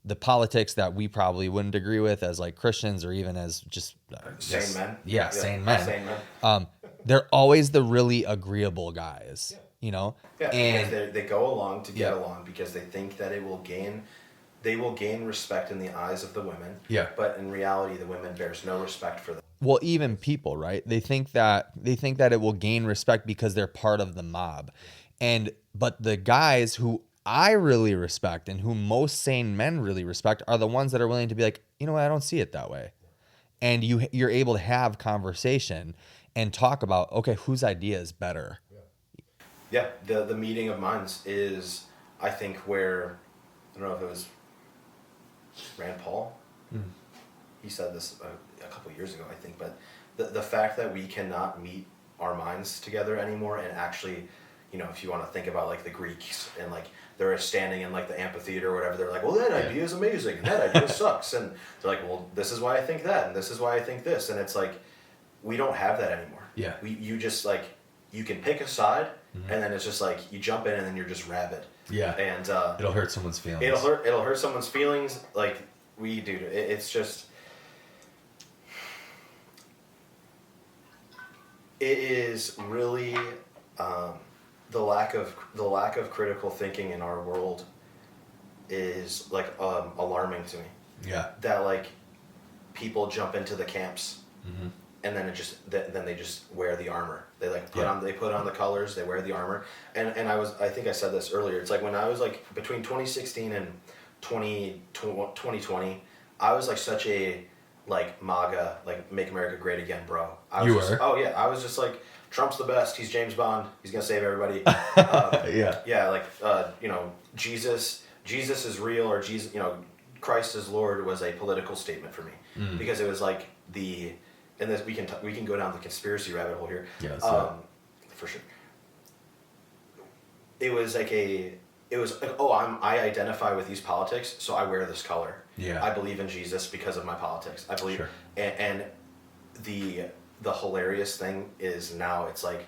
the politics that we probably wouldn't agree with as, like, Christians or even as just sane men. Yeah, sane men. Sane men. They're always the really agreeable guys. you know? Yeah, And because they go along to get Yeah. along because they think that they will gain respect in the eyes of the women. Yeah. But in reality, the women bears no respect for them. well, even people, right? They think that it will gain respect because they're part of the mob. But the guys who I really respect and who most sane men really respect are the ones that are willing to be like, you know what, I don't see it that way. And you're able to have conversation and talk about, okay, whose idea is better. Yeah, the meeting of minds is, I think, where, I don't know if it was Rand Paul. He said this a couple of years ago, I think, but the fact that we cannot meet our minds together anymore and actually, you know, if you want to think about like the Greeks and like they're standing in like the amphitheater or whatever, they're like, well, that idea is amazing and that idea sucks. And they're like, well, this is why I think that and this is why I think this. And it's like, we don't have that anymore. Yeah. You just like, you can pick a side and then it's just like, you jump in and then you're just rabid. Yeah. And It'll hurt someone's feelings. it'll hurt someone's feelings. Like we do. It's just, it is really the lack of critical thinking in our world is like alarming to me. Yeah. That like people jump into the camps Mm-hmm. and then then they just wear the armor. They like put Yeah. on the colors. They wear the armor. And I think I said this earlier. It's like when I was like between 2016 and 2020, I was like such a like MAGA, like Make America Great Again, bro. You were? were? Oh yeah, I was just like, Trump's the best. He's James Bond. He's gonna save everybody. Yeah. Yeah, like you know, Jesus is real, or Jesus, you know, Christ is Lord was a political statement for me because it was like and this we can go down the conspiracy rabbit hole here. Yeah, let's do it. For sure. It was like I identify with these politics, so I wear this color. Yeah. I believe in Jesus because of my politics. I believe, Sure. and the hilarious thing is now it's like,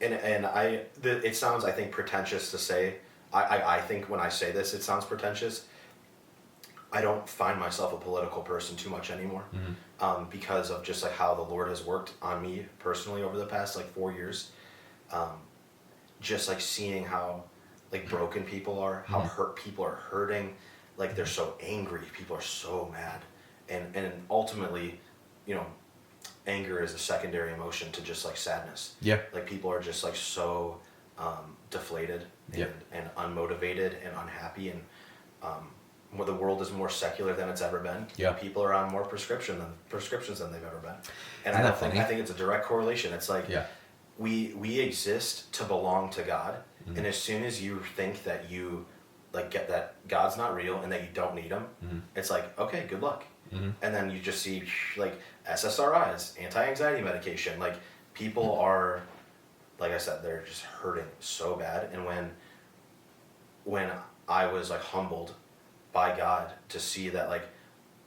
it sounds, I think, pretentious to say. I think when I say this, it sounds pretentious. I don't find myself a political person too much anymore, because of just like how the Lord has worked on me personally over the past like 4 years. Just like seeing how like broken people are, how hurt people are hurting, like they're so angry, people are so mad, and ultimately, you know, anger is a secondary emotion to just like sadness. Yeah. Like people are just like so deflated and, Yep. and unmotivated and unhappy, and the world is more secular than it's ever been. Yeah. People are on more prescriptions than they've ever been. And Isn't that funny? I think it's a direct correlation. It's like, Yeah. we exist to belong to God, and as soon as you think that you like get that God's not real and that you don't need him, it's like, okay, good luck. And then you just see like SSRIs, anti-anxiety medication, like people are, like I said, they're just hurting so bad. And when I was like humbled by God to see that like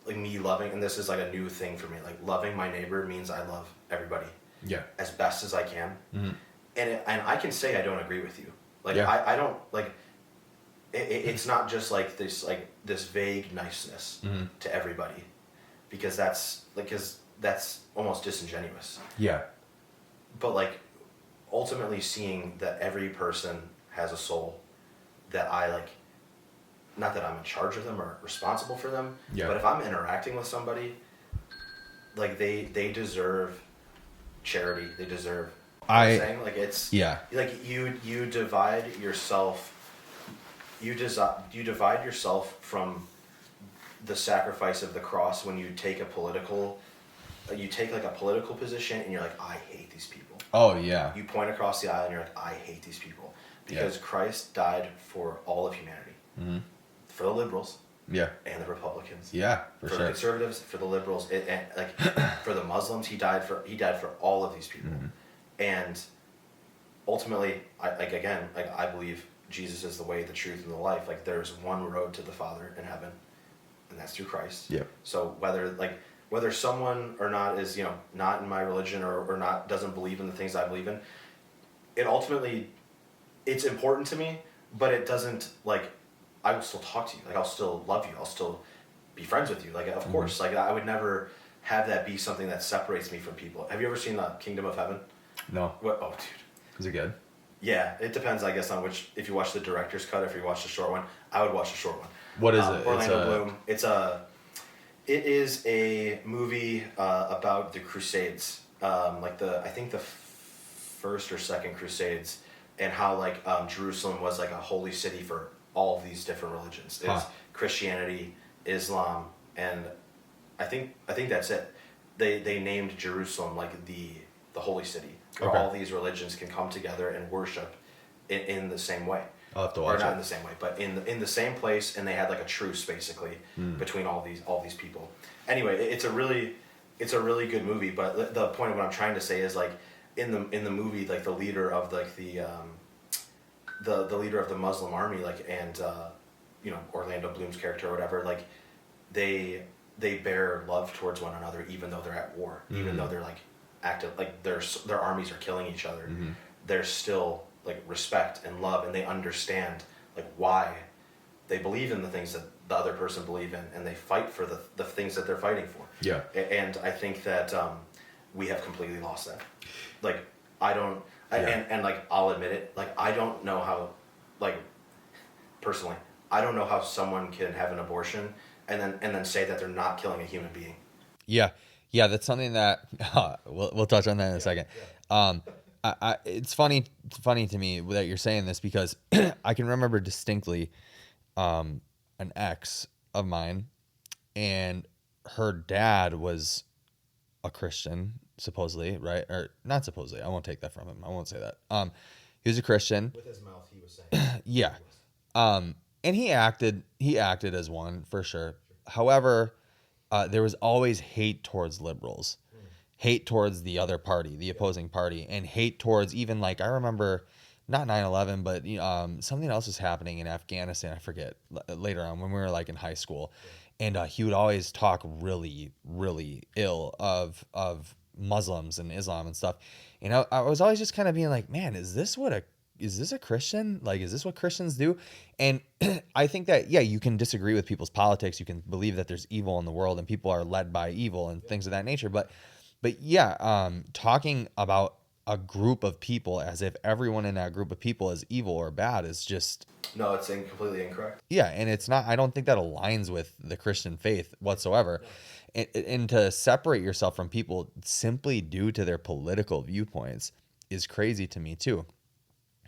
me loving, and this is like a new thing for me, like loving my neighbor means I love everybody Yeah. as best as I can. And I can say I don't agree with you. Like Yeah. I don't like it's not just like this vague niceness to everybody, because that's almost disingenuous. Yeah. But like ultimately seeing that every person has a soul, that I like, not that I'm in charge of them or responsible for them, Yeah. but if I'm interacting with somebody, like they deserve charity, they deserve, you know what I'm saying? Like it's, Yeah. like you divide yourself, you divide yourself from the sacrifice of the cross when you take like a political position and you're like, I hate these people. Oh yeah. You point across the aisle and you're like, I hate these people. Because Yeah. Christ died for all of humanity. For the liberals Yeah. and the Republicans. Yeah. For For the sure. conservatives, for the liberals, and like for the Muslims, he died for all of these people. And ultimately, I believe Jesus is the way, the truth, and the life. Like there's one road to the Father in heaven, and that's through Christ. Yep. So whether someone or not is, you know, not in my religion or not doesn't believe in the things I believe in, it's important to me, but it doesn't, like, I will still talk to you. Like, I'll still love you. I'll still be friends with you. Like, of course. Like, I would never have that be something that separates me from people. Have you ever seen Kingdom of Heaven? No. What? Oh, dude. Is it good? Yeah, it depends, I guess, on which. If you watch the director's cut, if you watch the short one, I would watch the short one. What is it? Orlando Bloom. It is a movie about the Crusades, I think the first or second Crusades, and how Jerusalem was like a holy city for all of these different religions. It's Christianity, Islam, and I think that's it. They named Jerusalem like the holy city, where all these religions can come together and worship in the same way. I'll have to watch or not it. in the same way, but in the same place, and they had like a truce basically between all these people. Anyway, it's a really good movie. But the point of what I'm trying to say is like in the movie, like the leader of the leader of the Muslim army, and Orlando Bloom's character or whatever, like they bear love towards one another even though they're at war, even though they're like active, like their armies are killing each other. There's still like respect and love, and they understand like why they believe in the things that the other person believe in, and they fight for the things that they're fighting for. Yeah. And I think that we have completely lost that. Like I don't, and like I'll admit it, like I don't know how, like personally, I don't know how someone can have an abortion and then say that they're not killing a human being. Yeah, that's something that we'll touch on that in a second. It's funny to me that you're saying this because I can remember distinctly an ex of mine, and her dad was a Christian, supposedly, right? Or not supposedly. I won't take that from him. I won't say that. He was a Christian. With his mouth, he was saying. Yeah. And he acted as one for sure. However, there was always hate towards liberals, hate towards the other party, the opposing party, and hate towards even like, I remember not 9/11, but something else was happening in Afghanistan. I forget later on when we were like in high school. And he would always talk really, really ill of Muslims and Islam and stuff. And I was always just kind of being like, man, is this a Christian? Like, is this what Christians do? And I think that, yeah, you can disagree with people's politics. You can believe that there's evil in the world and people are led by evil and things of that nature. But yeah, talking about a group of people as if everyone in that group of people is evil or bad is just... No, it's completely incorrect. Yeah, and it's not... I don't think that aligns with the Christian faith whatsoever. No. And to separate yourself from people simply due to their political viewpoints is crazy to me too.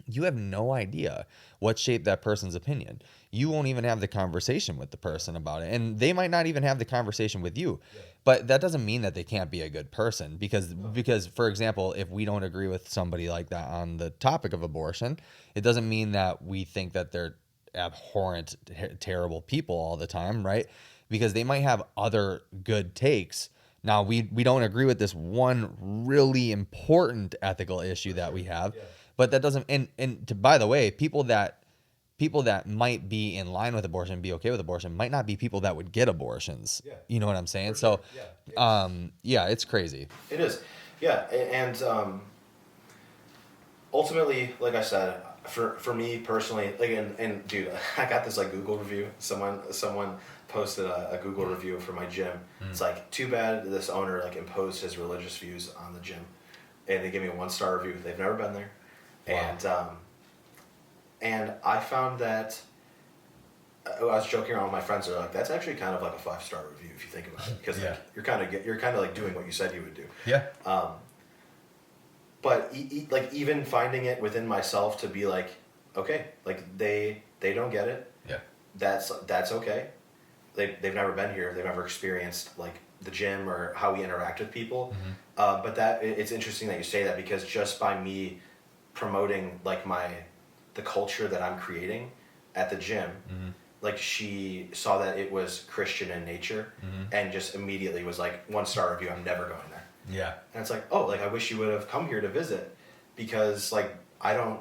You have no idea what shaped that person's opinion. You won't even have the conversation with the person about it. And they might not even have the conversation with you. Yeah. But that doesn't mean that they can't be a good person. Because, for example, if we don't agree with somebody like that on the topic of abortion, it doesn't mean that we think that they're abhorrent, terrible people all the time, right? Because they might have other good takes. Now, we don't agree with this one really important ethical issue that we have. Yeah. But that doesn't, by the way, people that might be in line with abortion, be okay with abortion, might not be people that would get abortions. Yeah. You know what I'm saying? So, yeah, it's crazy. It is. Yeah. And ultimately, like I said, for me personally, like, and dude, I got this like Google review. Someone posted a Google review for my gym. It's like, too bad this owner like imposed his religious views on the gym. And they gave me a 1-star review. They've never been there. Wow. And I found that I was joking around with my friends. They're like, "That's actually kind of like a 5-star review if you think about it, because like, you're kind of like doing what you said you would do." Yeah. But like even finding it within myself to be like, okay, like they don't get it. Yeah. That's okay. They've never been here. They've never experienced like the gym or how we interact with people. Mm-hmm. But it's interesting that you say that, because just by me promoting like the culture that I'm creating at the gym, like she saw that it was Christian in nature, and just immediately was like, 1-star review, I'm never going there. Yeah. And it's like, oh, like I wish you would have come here to visit, because like I don't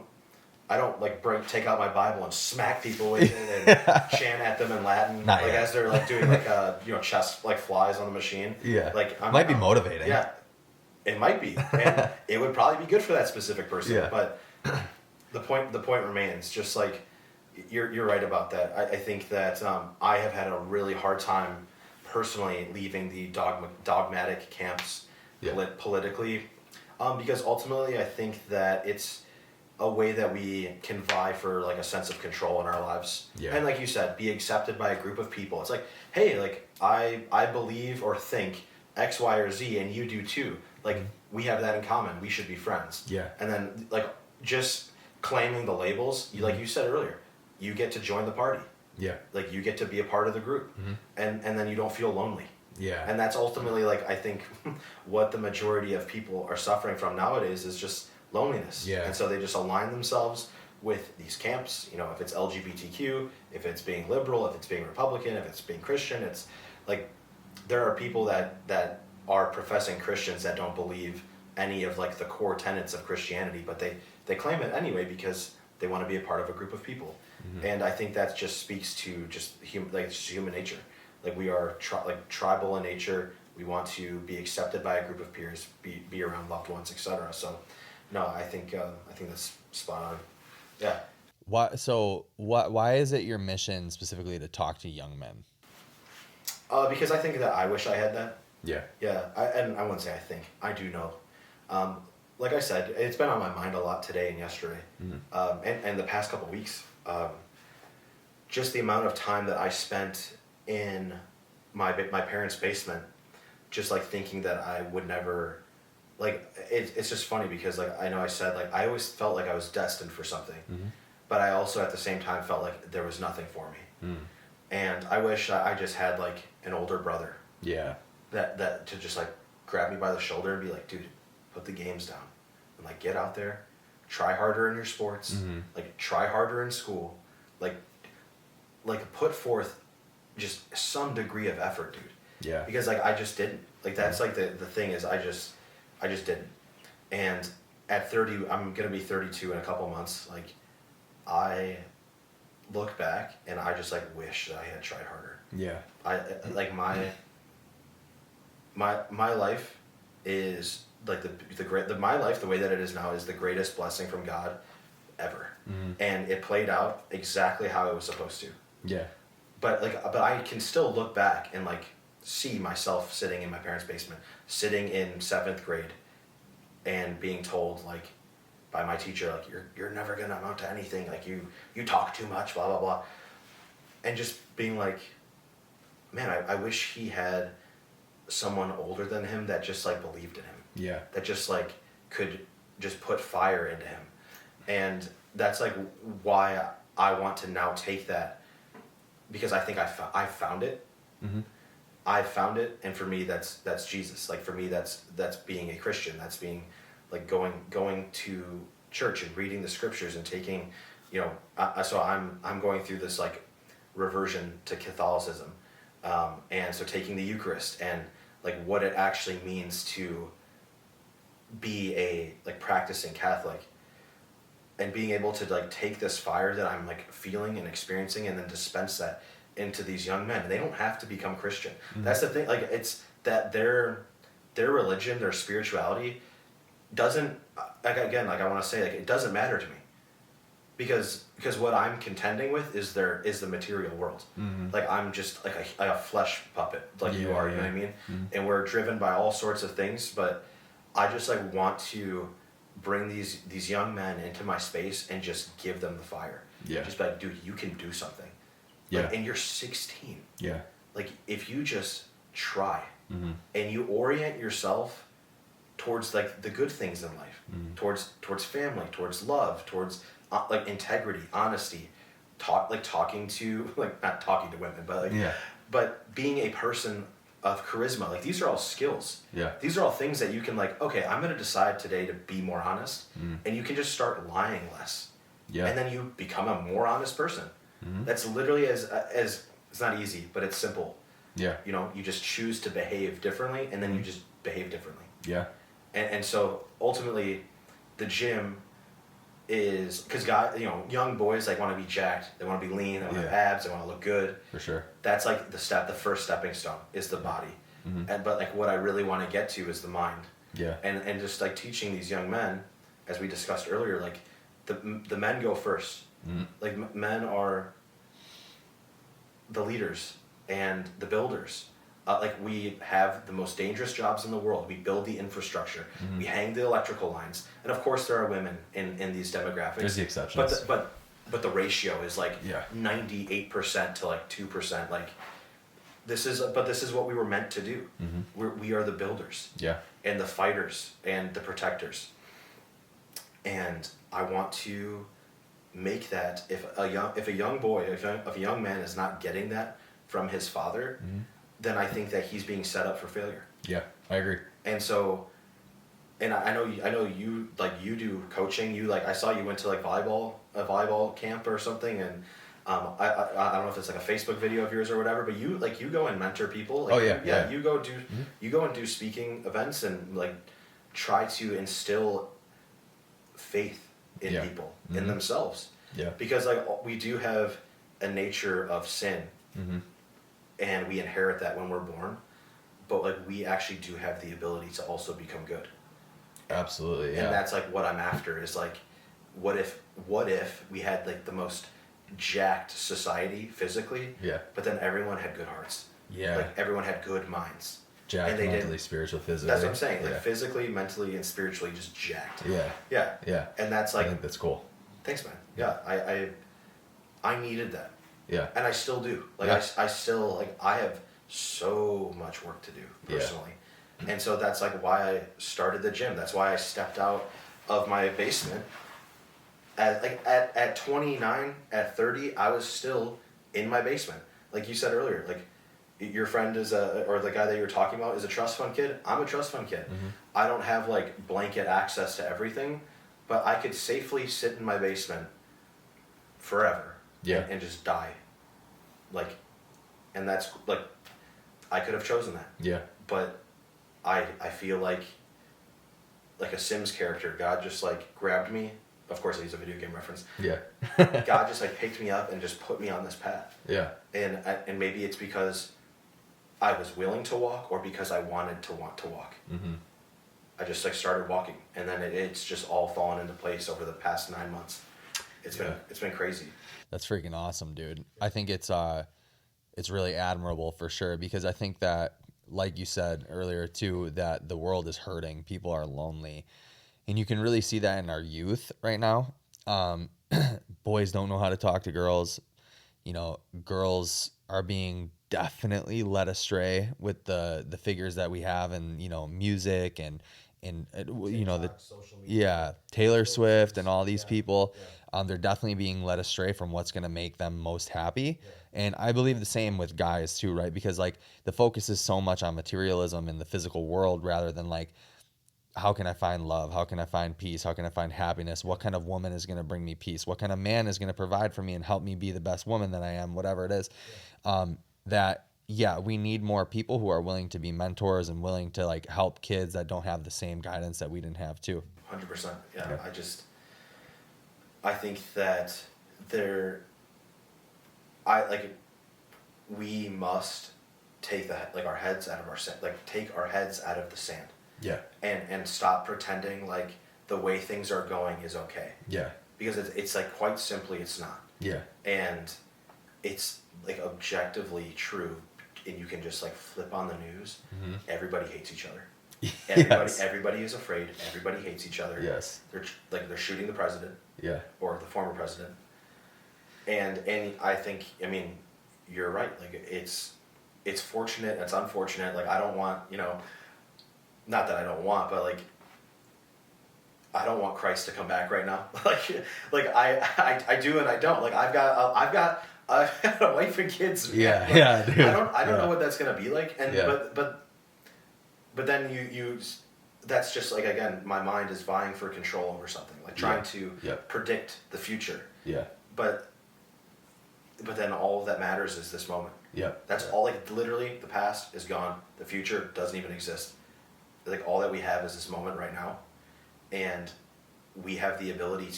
like take out my Bible and smack people with it and chant at them in Latin, Not like yet. as they're like doing like chest like flies on the machine. Yeah. Like might be motivating. Yeah. It might be, and it would probably be good for that specific person. Yeah. But the point remains. Just like you're right about that. I think that I have had a really hard time personally leaving the dogmatic camps politically, because ultimately I think that it's a way that we can vie for like a sense of control in our lives. Yeah. And like you said, be accepted by a group of people. It's like, hey, like I believe or think X, Y, or Z, and you do too. Like we have that in common. We should be friends. Yeah. And then like just claiming the labels, you like you said earlier, you get to join the party. Yeah. Like you get to be a part of the group, and then you don't feel lonely. Yeah. And that's ultimately like I think what the majority of people are suffering from nowadays is just loneliness. Yeah. And so they just align themselves with these camps. You know, if it's LGBTQ, if it's being liberal, if it's being Republican, if it's being Christian, it's like there are people that are professing Christians that don't believe any of like the core tenets of Christianity, but they claim it anyway because they want to be a part of a group of people. And I think that just speaks to just human nature. Like we are tribal in nature. We want to be accepted by a group of peers, be around loved ones, etc. So, no, I think that's spot on. Yeah. Why is it your mission specifically to talk to young men? Because I think that I wish I had that. Yeah. Yeah, I wouldn't say I think. I do know. Like I said, it's been on my mind a lot today and yesterday, and the past couple weeks. Just the amount of time that I spent in my parents' basement, just like thinking that I would never, like it's just funny because like I know I said like I always felt like I was destined for something, but I also at the same time felt like there was nothing for me, and I wish I just had like an older brother. Yeah. That to just like grab me by the shoulder and be like, dude, put the games down and like get out there, try harder in your sports, like try harder in school, like put forth just some degree of effort, dude. Yeah. Because like I just didn't. Like that's like the thing is I just didn't. And at 30, I'm gonna be 32 in a couple months. Like I look back and I just like wish that I had tried harder. Yeah. I like my life is like my life the way that it is now is the greatest blessing from God ever, and it played out exactly how it was supposed to. Yeah. But I can still look back and like see myself sitting in my parents' basement, sitting in 7th grade, and being told like by my teacher like you're never gonna amount to anything, like you talk too much, blah blah blah, and just being like, man, I wish he had someone older than him that just like believed in him. Yeah. That just like could just put fire into him. And that's like why I want to now take that, because I think I found it. I found it, and for me that's Jesus. Like for me that's being a Christian. That's being like going to church and reading the scriptures and taking, you know, so I'm going through this like reversion to Catholicism. And so taking the Eucharist and like what it actually means to be a like practicing Catholic, and being able to like take this fire that I'm like feeling and experiencing and then dispense that into these young men. And they don't have to become Christian. That's the thing. Like it's that their religion, their spirituality doesn't, like again, like I want to say, like it doesn't matter to me. Because what I'm contending with is the material world. Like I'm just like a flesh puppet, like you are, you know what I mean? And we're driven by all sorts of things, but I just like want to bring these young men into my space and just give them the fire. Yeah. Just be like, dude, you can do something. Yeah. Like, and you're 16. Yeah. Like if you just try and you orient yourself towards like the good things in life, towards family, towards love, towards like integrity, honesty, talking to like not talking to women, but like but being a person of charisma. Like these are all skills. Yeah. These are all things that you can like, okay, I'm going to decide today to be more honest, and you can just start lying less. Yeah. And then you become a more honest person. That's literally as it's not easy, but it's simple. Yeah. You know, you just choose to behave differently, and then you just behave differently. Yeah. And so ultimately, the gym is because young boys like want to be jacked, they want to be lean, they want to have abs, they want to look good. For sure. That's like the first stepping stone is the body, and but like what I really want to get to is the mind. Yeah. And just like teaching these young men, as we discussed earlier, like the men go first. Like men are the leaders and the builders like we have the most dangerous jobs in the world. We build the infrastructure. We hang the electrical lines, and of course there are women in these demographics. There's the exceptions. But the ratio is like Yeah. 98% to like 2%. Like this is what we were meant to do. We are the builders. Yeah. And the fighters and the protectors. And I want to make that if a young man is not getting that from his father, then I think that he's being set up for failure. Yeah, I agree. And so, and I know you like you do coaching. You like I saw you went to like a volleyball camp or something, and I don't know if it's like a Facebook video of yours or whatever, but you go and mentor people. Like, Oh, yeah. You go and do speaking events and like try to instill faith in people, in themselves. Yeah. Because like we do have a nature of sin, and we inherit that when we're born, but like we actually do have the ability to also become good. Absolutely, yeah. And that's like what I'm after is like, what if we had like the most jacked society physically, Yeah. but then everyone had good hearts. Yeah. Like everyone had good minds. Jacked, and they mentally, spiritual, physically. That's what I'm saying. Like Yeah. physically, mentally, and spiritually just jacked. Yeah. Yeah. Yeah. And that's I like, think that's cool. thanks, man. Yeah. I needed that. Yeah. And I still do. Like Yeah. I still like I have so much work to do personally. And so that's like why I started the gym. That's why I stepped out of my basement. At 29, at 30, I was still in my basement. Like you said earlier, like your friend or the guy that you were talking about is a trust fund kid. I'm a trust fund kid. I don't have like blanket access to everything, but I could safely sit in my basement forever. Yeah. And just die. Like, and that's like, I could have chosen that. Yeah. But I feel like a Sims character, God just like grabbed me. Of course I use a video game reference. Yeah. God just like picked me up and just put me on this path. Yeah. And maybe it's because I was willing to walk or because I want to walk. I just like started walking, and then it's just all fallen into place over the past 9 months. It's been crazy. That's freaking awesome, dude. I think it's really admirable for sure, because I think that, like you said earlier too, that the world is hurting. People are lonely, and you can really see that in our youth right now. Boys don't know how to talk to girls. You know, girls are being definitely led astray with the figures that we have, and you know, music and you know, the Taylor Swift and all these people. They're definitely being led astray from what's going to make them most happy. And I believe the same with guys too, right? Because like the focus is so much on materialism in the physical world rather than like, how can I find love? How can I find peace? How can I find happiness? What kind of woman is going to bring me peace? What kind of man is going to provide for me and help me be the best woman that I am, whatever it is. We need more people who are willing to be mentors and willing to like help kids that don't have the same guidance that we didn't have too. 100%. Yeah. I think that we must take our heads out of the sand. Yeah. And stop pretending like the way things are going is okay. Yeah. Because it's like quite simply it's not. Yeah. And it's like objectively true, and you can just like flip on the news. Everybody hates each other. Everybody is afraid. Everybody hates each other. Yes. They're shooting the president. Yeah. Or the former president. And I think, I mean, you're right. Like it's fortunate. It's unfortunate. Like I don't want, you know, not that I don't want, but like I don't want Christ to come back right now. like I do and I don't. Like I've got a wife and kids. Yeah, like, yeah, dude. I don't know what that's gonna be like. And but then you that's just like, again, my mind is vying for control over something, like trying to predict the future. Yeah. But then all that matters is this moment. Yeah. That's all. Like literally, the past is gone. The future doesn't even exist. Like all that we have is this moment right now, and we have the ability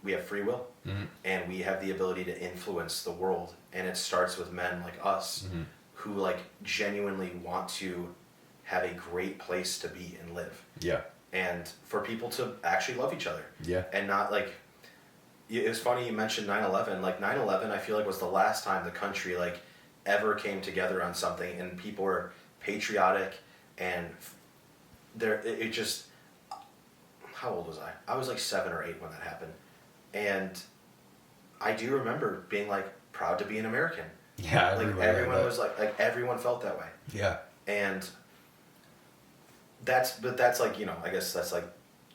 we have free will, and we have the ability to influence the world. And it starts with men like us, who like genuinely want to have a great place to be and live. Yeah. And for people to actually love each other. Yeah. And not like, it was funny you mentioned 9/11. Like 9/11, I feel like was the last time the country like ever came together on something, and people were patriotic, and it just, how old was I? I was like 7 or 8 when that happened. And I do remember being like proud to be an American. Yeah, like everyone was like everyone felt that way. Yeah. And that's like, I guess that's like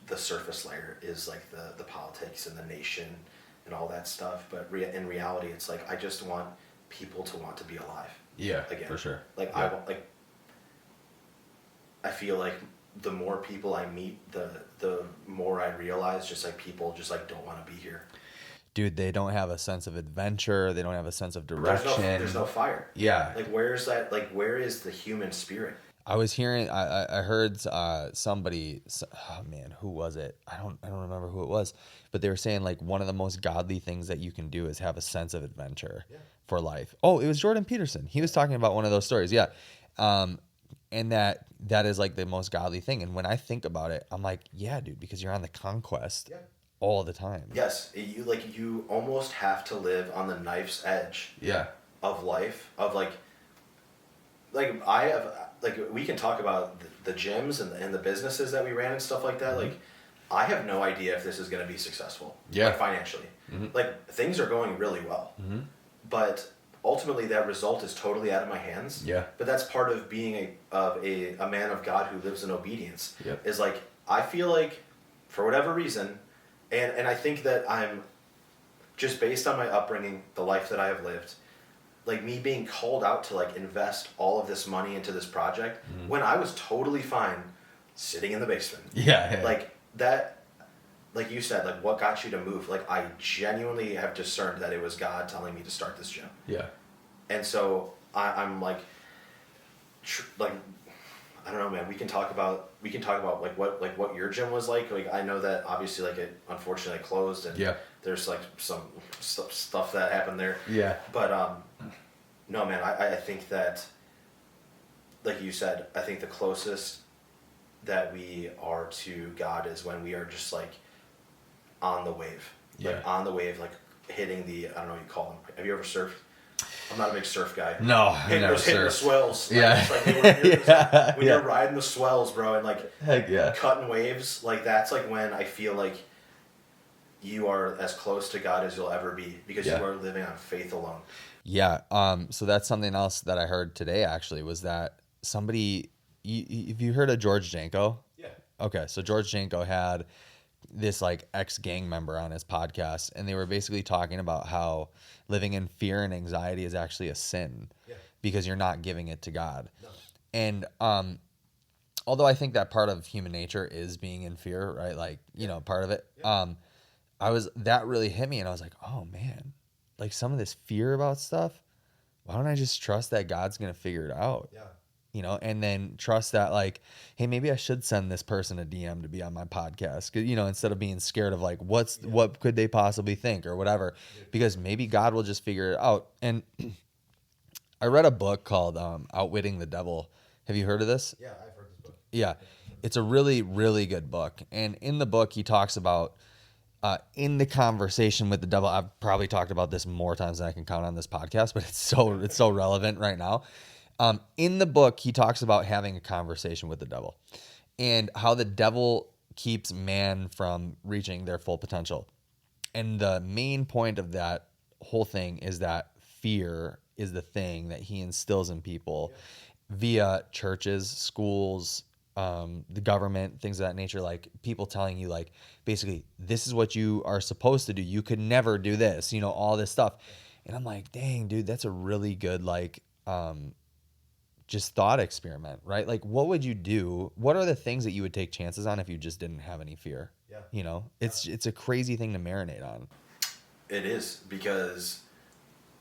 the surface layer is like the politics and the nation and all that stuff. But in reality, it's like I just want people to want to be alive. Yeah, again. for sure. Like yeah. I feel like the more people I meet, the more I realize just like people just like don't want to be here. Dude, they don't have a sense of adventure. They don't have a sense of direction. There's no fire. Yeah. Like where's that? Like where is the human spirit? I was hearing. I heard somebody. Oh man, who was it? I don't remember who it was. But they were saying like one of the most godly things that you can do is have a sense of adventure for life. Oh, it was Jordan Peterson. He was talking about one of those stories. Yeah. And that is like the most godly thing. And when I think about it, I'm like, yeah, dude, because you're on the conquest. Yeah. All the time. Yes, you almost have to live on the knife's edge. Yeah. Of life, of like I have we can talk about the gyms and the businesses that we ran and stuff like that. Mm-hmm. Like I have no idea if this is going to be successful. Yeah. Like financially, like things are going really well, but ultimately that result is totally out of my hands. Yeah. But that's part of being a man of God who lives in obedience. Yep. Is like I feel like for whatever reason. And I think that I'm, just based on my upbringing, the life that I have lived, like me being called out to like invest all of this money into this project when I was totally fine sitting in the basement. Yeah. Like that, like you said, like what got you to move? Like I genuinely have discerned that it was God telling me to start this gym. Yeah. And so I'm like, I don't know, man. We can talk about like what your gym was like. Like I know that obviously like it unfortunately closed and there's like some stuff that happened there. Yeah. But no, man. I think that, like you said, I think the closest that we are to God is when we are just like on the wave. Like on the wave, like hitting the, I don't know what you call them. Have you ever surfed? I'm not a big surf guy. No, hitting the swells. Like, yeah. When you're riding the swells, bro, and like heck yeah, cutting waves, like that's like when I feel like you are as close to God as you'll ever be because you are living on faith alone. Yeah. So that's something else that I heard today actually was that somebody, have you heard of George Janko? Yeah. Okay. So George Janko had this like ex-gang member on his podcast, and they were basically talking about how living in fear and anxiety is actually a sin because you're not giving it to God. No. And although I think that part of human nature is being in fear, right? Like, you know, part of it. That really hit me, and I was like, oh man, like some of this fear about stuff, why don't I just trust that God's going to figure it out? Yeah. You know, and then trust that like, hey, maybe I should send this person a DM to be on my podcast. 'Cause, you know, instead of being scared of like, what could they possibly think or whatever, because maybe God will just figure it out. And I read a book called Outwitting the Devil. Have you heard of this? Yeah, I've heard this book. Yeah. It's a really, really good book. And in the book, he talks about in the conversation with the devil. I've probably talked about this more times than I can count on this podcast, but it's so relevant right now. In the book, he talks about having a conversation with the devil and how the devil keeps man from reaching their full potential. And the main point of that whole thing is that fear is the thing that he instills in people via churches, schools, the government, things of that nature, like people telling you like, basically, this is what you are supposed to do. You could never do this, you know, all this stuff. And I'm like, dang, dude, that's a really good, like, just thought experiment, right? Like, what would you do? What are the things that you would take chances on if you just didn't have any fear? Yeah. You know, it's a crazy thing to marinate on. It is, because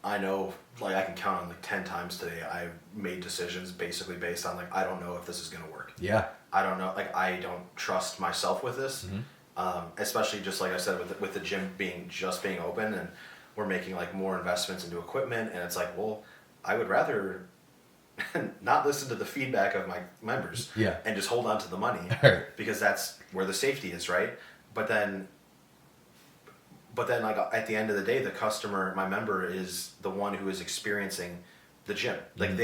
I know, like, I can count on like 10 times today I made decisions basically based on like, I don't know if this is going to work. Yeah. I don't know. Like, I don't trust myself with this. Especially just like I said, with the gym being open and we're making like more investments into equipment. And it's like, well, I would rather not listen to the feedback of my members and just hold on to the money because that's where the safety is, right? But then like at the end of the day, the customer, my member, is the one who is experiencing the gym. Like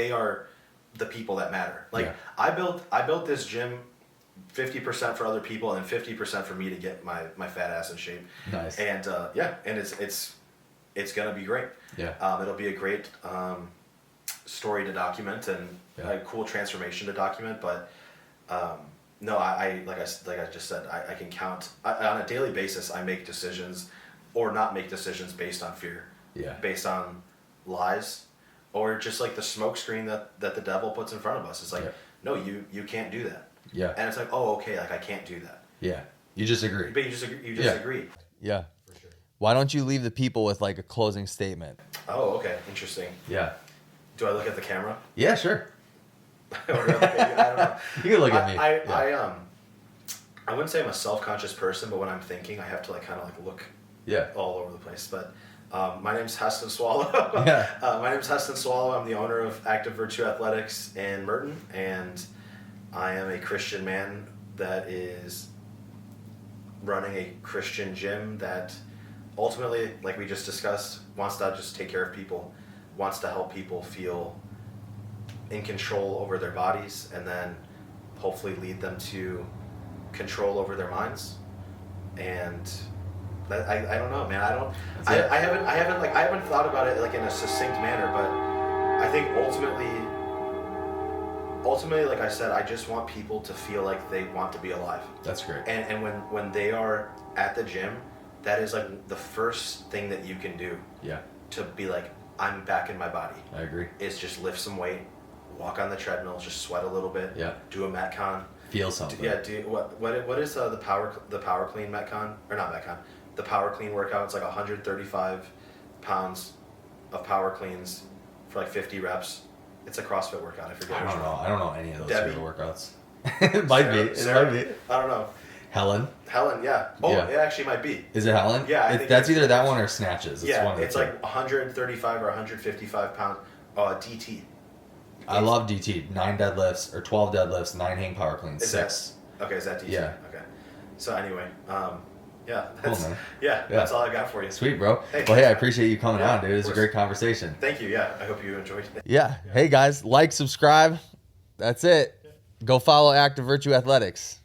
the people that matter. Like Yeah. I built this gym 50% for other people and 50% for me to get my fat ass in shape. Nice. And and it's gonna be great. Yeah. It'll be a great story to document and a cool transformation to document. But no, I like I just said, I can count on a daily basis. I make decisions or not make decisions based on fear. Yeah. Based on lies, or just like the smoke screen that the devil puts in front of us. It's like, no, you can't do that. Yeah. And it's like, oh, okay, like I can't do that. Yeah. You just agree. But you just agree. Yeah. Why don't you leave the people with like a closing statement? Oh, okay, interesting. Yeah. Do I look at the camera? Yeah, sure. Or do I look at you? I don't know. You can look at me. I wouldn't say I'm a self-conscious person, but when I'm thinking, I have to like kind of like look all over the place. But my name's Heston Swallow. My name's Heston Swallow. I'm the owner of Active Virtue Athletics in Merton, and I am a Christian man that is running a Christian gym that ultimately, like we just discussed, wants to just take care of people, wants to help people feel in control over their bodies, and then hopefully lead them to control over their minds. And I don't know, man. I haven't thought about it like in a succinct manner, but I think ultimately, like I said, I just want people to feel like they want to be alive. That's great. And when they are at the gym, that is like the first thing that you can do. Yeah. To be like, I'm back in my body. I agree. Is just lift some weight, walk on the treadmill, just sweat a little bit. Yeah. Do a Metcon. Feel something. What is the power clean Metcon, or not Metcon? The power clean workout. It's like 135 pounds of power cleans for like 50 reps. It's a CrossFit workout. I forget. I don't know. I don't know any of those Debbie? sort of workouts. It might be. It might be. I don't know. Helen. Yeah. Oh, Yeah. it actually might be. Is it Helen? Yeah, I think that's it's- either that one or snatches. It's one of the it's two. like 135 or 155 pounds. DT. I love DT. 9 deadlifts or 12 deadlifts, 9 hang power cleans, Is 6. Okay, is that DT? Yeah. Okay. So anyway, Cool, that's, man. that's all I got for you. Sweet, bro. Hey, Well, hey, I appreciate you coming on, dude. It was of a course. great conversation. Thank you. Yeah, I hope you enjoyed it. Yeah. Hey guys, like, subscribe. That's it. Go follow Active Virtue Athletics.